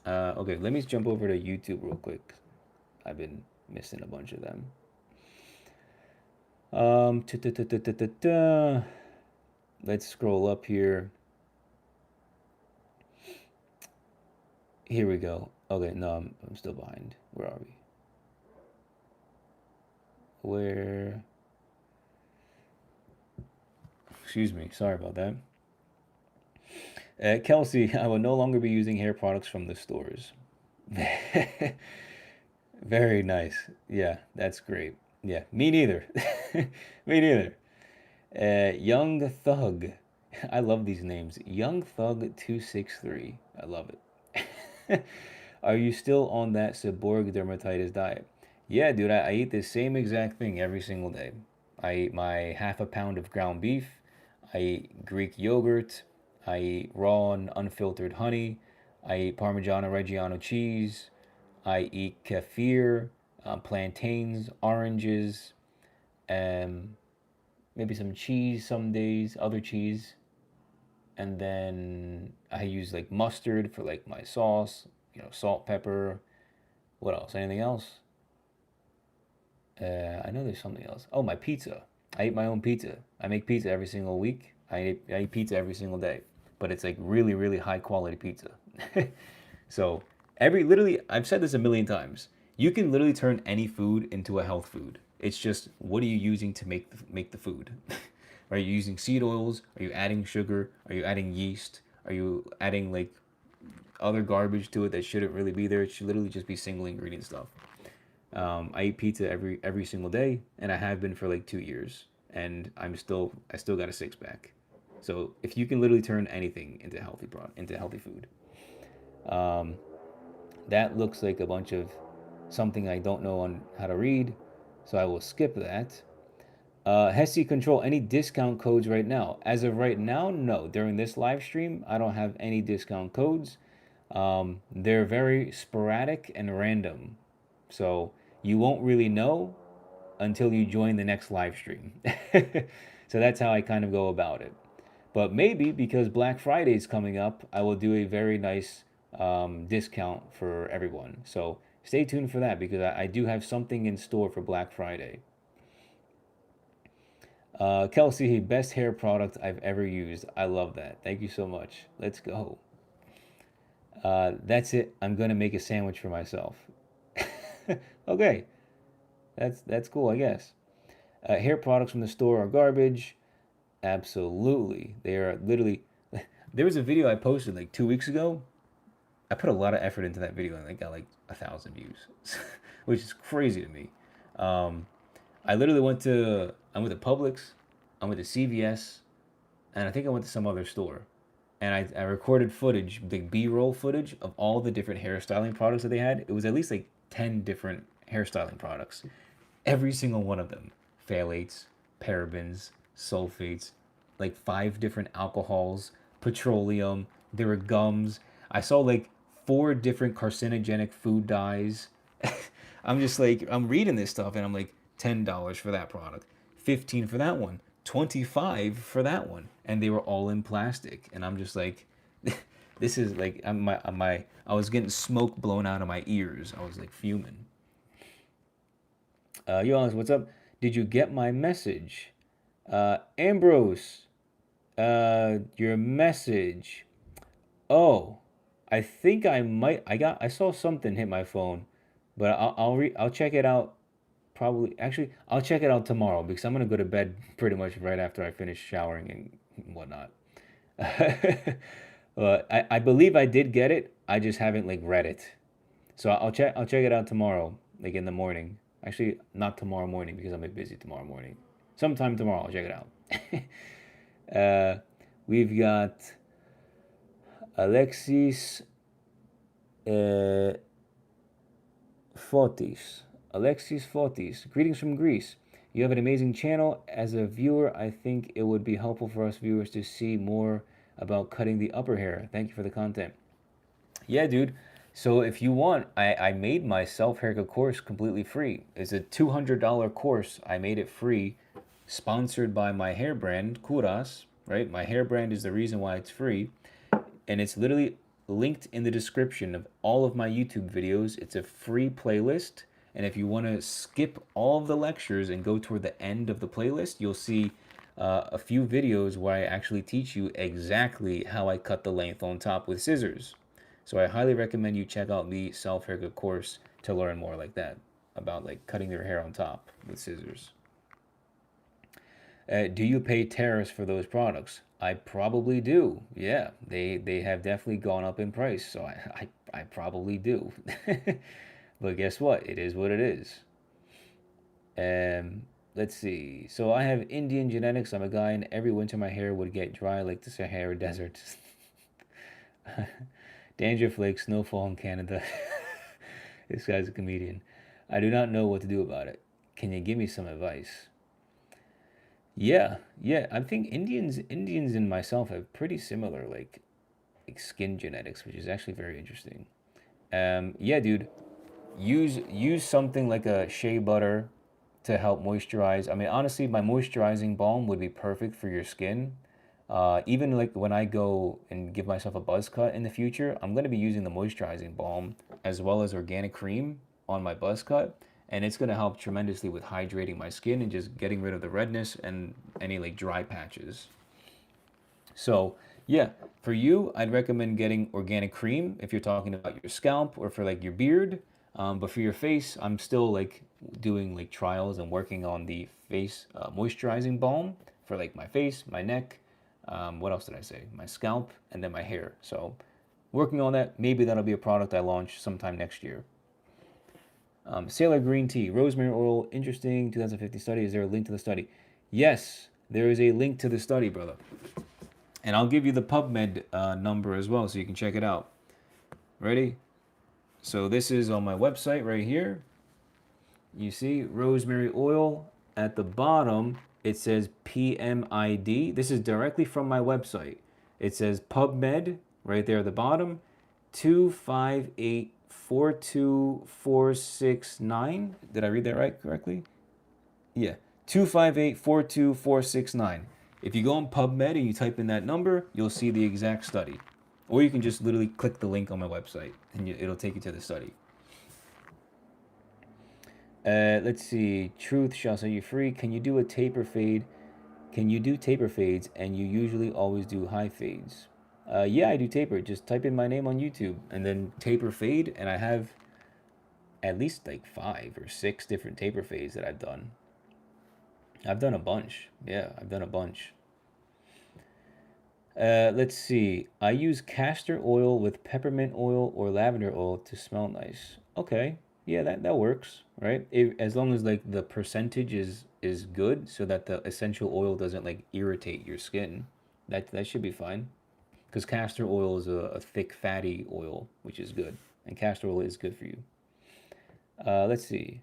Okay, let me jump over to YouTube real quick. I've been missing a bunch of them. Let's scroll up here. Here we go. Okay, no, I'm still behind. Where are we? Where? Excuse me. Sorry about that. Kelsey, I will no longer be using hair products from the stores. Very nice. Yeah, that's great. Yeah, me neither. Me neither. Young Thug. I love these names. Young Thug 263. I love it. Are you still on that seborrheic dermatitis diet? Yeah, dude, I eat the same exact thing every single day. I eat my half a pound of ground beef. I eat Greek yogurt. I eat raw and unfiltered honey. I eat Parmigiano Reggiano cheese. I eat kefir, plantains, oranges, and maybe some cheese some days, other cheese. And then I use like mustard for like my sauce, salt, pepper. What else? Anything else? I know there's something else. Oh, my pizza. I eat my own pizza. I make pizza every single week. I eat pizza every single day, but it's like really, really high quality pizza. So literally, I've said this a million times. You can literally turn any food into a health food. It's just what are you using to make the food? Are you using seed oils? Are you adding sugar? Are you adding yeast? Are you adding like other garbage to it that shouldn't really be there? It should literally just be single ingredient stuff. I eat pizza every single day, and I have been for like 2 years, and I still got a six pack. So if you can literally turn anything into healthy food, that looks like a bunch of something I don't know on how to read, so I will skip that. Hesi Control, any discount codes right now? As of right now, no. During this live stream, I don't have any discount codes. They're very sporadic and random. So you won't really know until you join the next live stream. So that's how I kind of go about it. But maybe because Black Friday is coming up, I will do a very nice discount for everyone. So stay tuned for that because I do have something in store for Black Friday. Kelsey, best hair product I've ever used. I love that. Thank you so much. Let's go. That's it. I'm gonna make a sandwich for myself. Okay, that's cool, I guess. Hair products from the store are garbage. Absolutely, they are literally. There was a video I posted like 2 weeks ago. I put a lot of effort into that video and it got like 1,000 views, which is crazy to me. Um, I went to Publix, I went to CVS, and I think I went to some other store. And I recorded footage, like B-roll footage of all the different hairstyling products that they had. It was at least like 10 different hairstyling products. Every single one of them. Phthalates, parabens, sulfates, like 5 different alcohols, petroleum, there were gums. I saw like 4 different carcinogenic food dyes. I'm just like, I'm reading this stuff and I'm like, $10 for that product, 15 for that one, 25 for that one. And they were all in plastic. And I'm just like, this is like, I was getting smoke blown out of my ears. I was like fuming. Yo, Alex, what's up? Did you get my message? Ambrose, your message. Oh, I think I might. I saw something hit my phone, but I'll check it out. Probably, actually, I'll check it out tomorrow because I'm gonna go to bed pretty much right after I finish showering and whatnot. But I believe I did get it. I just haven't like read it. So I'll check it out tomorrow, like in the morning. Actually, not tomorrow morning because I'm busy tomorrow morning. Sometime tomorrow I'll check it out. We've got Alexis uh, Fotis. Alexis Fotis. Greetings from Greece. You have an amazing channel. As a viewer, I think it would be helpful for us viewers to see more about cutting the upper hair. Thank you for the content. Yeah, dude. So if you want, I made my self haircut course completely free. It's a $200 course. I made it free, sponsored by my hair brand, Kouras, right? My hair brand is the reason why it's free. And it's literally linked in the description of all of my YouTube videos. It's a free playlist. And if you want to skip all of the lectures and go toward the end of the playlist, you'll see a few videos where I actually teach you exactly how I cut the length on top with scissors. So I highly recommend you check out the self haircut course to learn more like that about like cutting your hair on top with scissors. Do you pay tariffs for those products? I probably do. Yeah, they have definitely gone up in price, so I probably do. But guess what? It is what it is. Let's see. So I have Indian genetics. I'm a guy, and every winter my hair would get dry like the Sahara Desert. Dandruff Lake, snowfall in Canada. This guy's a comedian. I do not know what to do about it. Can you give me some advice? Yeah, yeah. I think Indians and myself have pretty similar like skin genetics, which is actually very interesting. Yeah, dude. Use something like a shea butter to help moisturize. I mean, honestly, my moisturizing balm would be perfect for your skin. Even like when I go and give myself a buzz cut in the future, I'm gonna be using the moisturizing balm as well as organic cream on my buzz cut, and it's gonna help tremendously with hydrating my skin and just getting rid of the redness and any like dry patches. So, yeah, for you, I'd recommend getting organic cream if you're talking about your scalp or for like your beard. But for your face, I'm still like doing like trials and working on the face moisturizing balm for like my face, my neck. What else did I say? My scalp and then my hair. So, working on that. Maybe that'll be a product I launch sometime next year. Sailor green tea, rosemary oil, interesting 2050 study. Is there a link to the study? Yes, there is a link to the study, brother. And I'll give you the PubMed number as well so you can check it out. Ready? So this is on my website right here. You see rosemary oil at the bottom. It says PMID. This is directly from my website. It says PubMed right there at the bottom. 258 42469. Did I read that right correctly? Yeah, 258 42469. If you go on PubMed and you type in that number, you'll see the exact study. Or you can just literally click the link on my website and it'll take you to the study. Let's see. Truth shall set you free. Can you do a taper fade? Can you do taper fades and you usually always do high fades? Yeah, I do taper. Just type in my name on YouTube and then taper fade, and I have at least like 5 or 6 different taper fades that I've done. I've done a bunch. Yeah, I've done a bunch. Let's see. I use castor oil with peppermint oil or lavender oil to smell nice. Okay. Yeah, that works, right? As long as like the percentage is good so that the essential oil doesn't like irritate your skin. That should be fine. Because castor oil is a thick fatty oil, which is good. And castor oil is good for you. Let's see.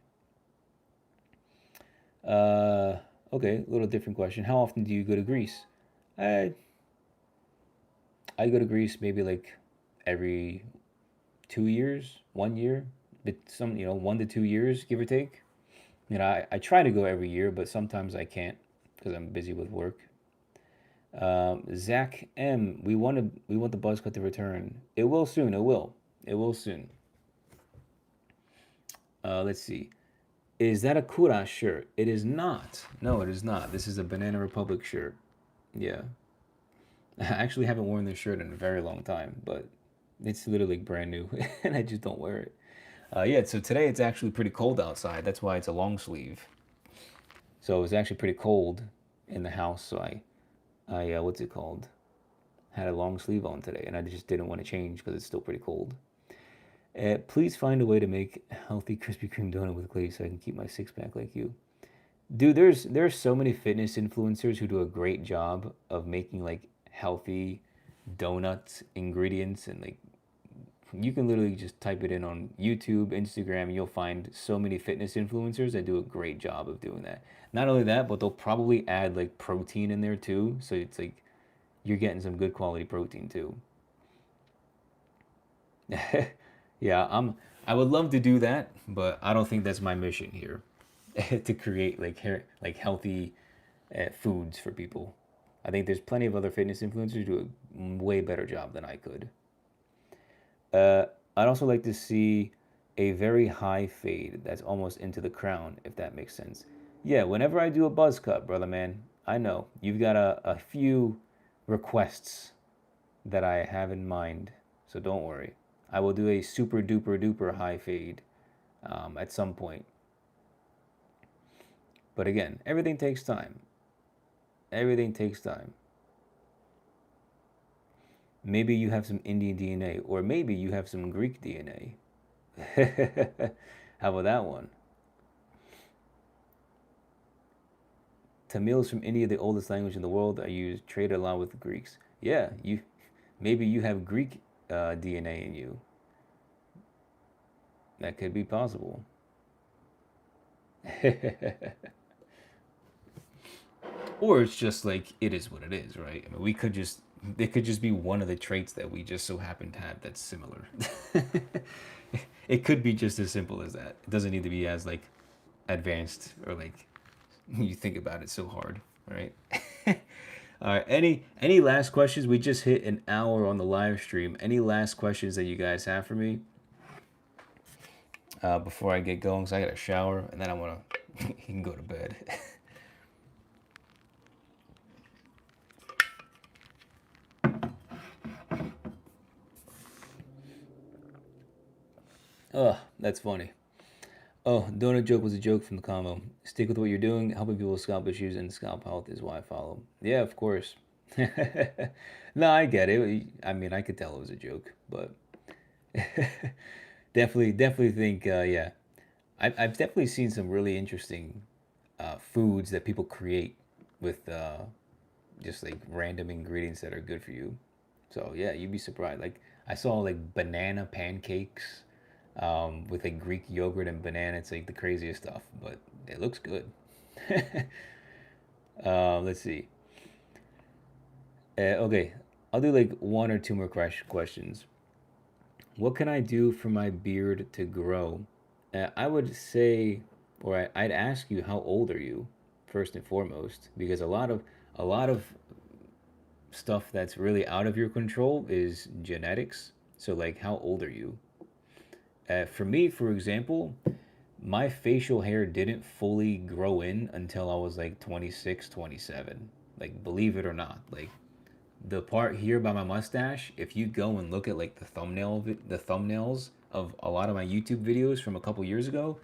Uh, okay, a little different question. How often do you go to Greece? I I go to Greece maybe like every 2 years, 1 year, but some 1 to 2 years, give or take. I try to go every year, but sometimes I can't because I'm busy with work. Zach M, we want the buzz cut to return. It will soon. It will soon. Let's see. Is that a Kouras shirt? It is not. No, it is not. This is a Banana Republic shirt. Yeah. I actually haven't worn this shirt in a very long time, but it's literally brand new, and I just don't wear it. Yeah, so today it's actually pretty cold outside. That's why it's a long sleeve. So it's actually pretty cold in the house. So what's it called? Had a long sleeve on today, and I just didn't want to change because it's still pretty cold. Please find a way to make healthy Krispy Kreme donut with glaze so I can keep my six pack like you. Dude, there's so many fitness influencers who do a great job of making like healthy donuts ingredients, and like you can literally just type it in on YouTube, Instagram, and you'll find so many fitness influencers that do a great job of doing that. Not only that, but they'll probably add like protein in there too, so it's like you're getting some good quality protein too. Yeah, I would love to do that, but I don't think that's my mission here to create like healthy foods for people. I think there's plenty of other fitness influencers who do a way better job than I could. Uh, I'd also like to see a very high fade that's almost into the crown, if that makes sense. Yeah, whenever I do a buzz cut, brother man, I know you've got a few requests that I have in mind, so don't worry. I will do a super duper duper high fade at some point. But again, everything takes time. Everything takes time. Maybe you have some Indian DNA, or maybe you have some Greek DNA. How about that one? Tamil is from India, the oldest language in the world. I use traded along with the Greeks. Yeah, maybe you have Greek. DNA in you. That could be possible. Or it's just like it is what it is, right? I mean, we could just it could just be one of the traits that we just so happen to have that's similar. It could be just as simple as that. It doesn't need to be as like advanced or like you think about it so hard, right? All right. Any last questions? We just hit an hour on the live stream. Any last questions that you guys have for me before I get going? Cause I got a shower and then I wanna you can go to bed. Oh, that's funny. Oh, donut joke was a joke from the combo. Stick with what you're doing. Helping people with scalp issues and scalp health is why I follow. Yeah, of course. No, I get it. I mean, I could tell it was a joke, but definitely think, yeah. I've definitely seen some really interesting foods that people create with just like random ingredients that are good for you. So yeah, you'd be surprised. Like I saw like banana pancakes with like Greek yogurt and banana. It's like the craziest stuff, but it looks good. Let's see. Okay, I'll do like one or two more questions. What can I do for my beard to grow? I would say, or I'd ask you, how old are you, first and foremost, because a lot of stuff that's really out of your control is genetics. So like, how old are you? For me, for example, my facial hair didn't fully grow in until I was like 26, 27. Like, believe it or not, like the part here by my mustache, if you go and look at like the thumbnails of a lot of my YouTube videos from a couple years ago,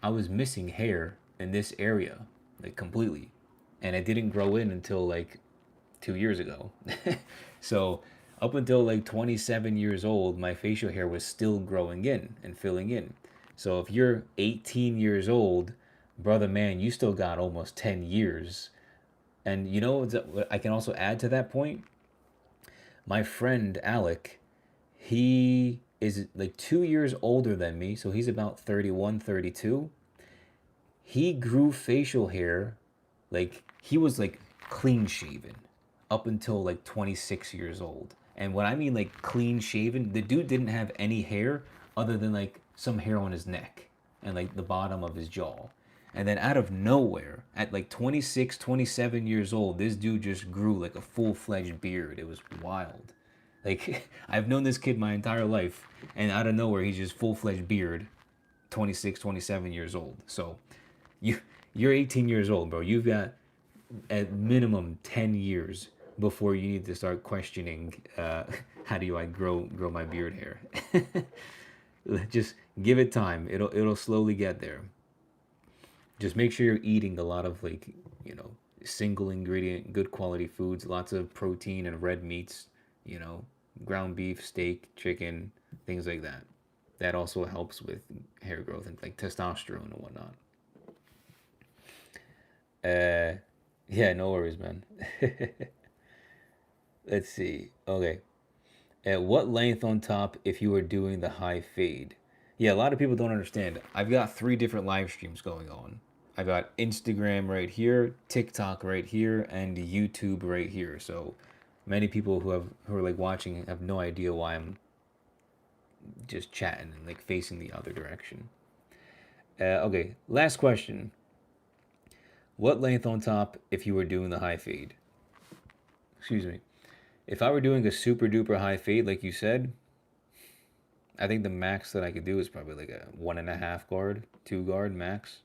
I was missing hair in this area, like completely. And it didn't grow in until like 2 years ago. So up until like 27 years old, my facial hair was still growing in and filling in. So if you're 18 years old, brother man, you still got almost 10 years. And you know what I can also add to that point? My friend Alec, he is like 2 years older than me, so he's about 31, 32. He grew facial hair, like he was like clean shaven up until like 26 years old. And when I mean like clean shaven, the dude didn't have any hair other than like some hair on his neck and like the bottom of his jaw. And then out of nowhere, at like 26, 27 years old, this dude just grew like a full-fledged beard. It was wild. Like I've known this kid my entire life, and out of nowhere he's just full-fledged beard, 26, 27 years old. So you you're 18 years old, bro. You've got at minimum 10 years before you need to start questioning how do I grow my beard hair. Just give it time. It'll slowly get there. Just make sure you're eating a lot of like, you know, single ingredient, good quality foods, lots of protein and red meats, you know, ground beef, steak, chicken, things like that. That also helps with hair growth and like testosterone and whatnot. Uh, yeah, no worries, man. Let's see. Okay. At what length on top if you were doing the high fade? Yeah, a lot of people don't understand. I've got three different live streams going on. I've got Instagram right here, TikTok right here, and YouTube right here. So many people who are like watching have no idea why I'm just chatting and like facing the other direction. Okay, last question. What length on top if you were doing the high fade? Excuse me. If I were doing a super duper high fade, like you said, I think the max that I could do is probably like a 1.5 guard, 2 guard max.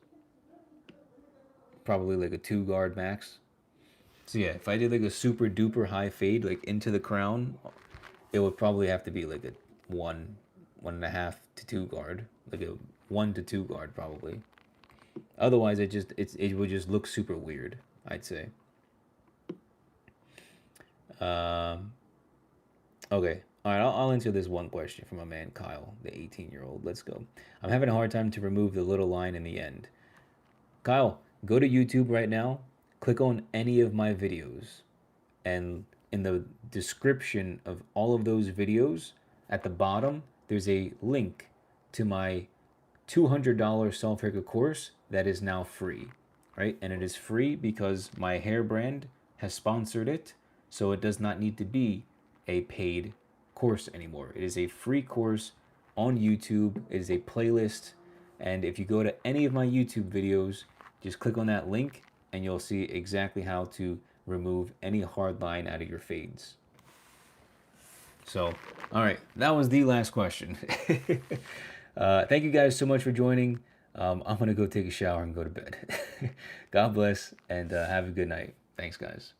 Probably like a 2 guard max. So yeah, if I did like a super duper high fade, like into the crown, it would probably have to be like a 1.5 to 2 guard, like a 1 to 2 guard probably. Otherwise, it would just look super weird. I'd say. Um, Okay. All right, I'll answer this one question from my man Kyle, the 18-year-old. Let's go. I'm having a hard time to remove the little line in the end. Kyle, go to YouTube right now, click on any of my videos, and in the description of all of those videos, at the bottom, there's a link to my $200 self-haircut course that is now free, right? And it is free because my hair brand has sponsored it, so it does not need to be a paid course anymore. It is a free course on YouTube. It is a playlist, and if you go to any of my YouTube videos, just click on that link and you'll see exactly how to remove any hard line out of your fades. So, all right, that was the last question. Thank you guys so much for joining. I'm going to go take a shower and go to bed. God bless, and have a good night. Thanks, guys.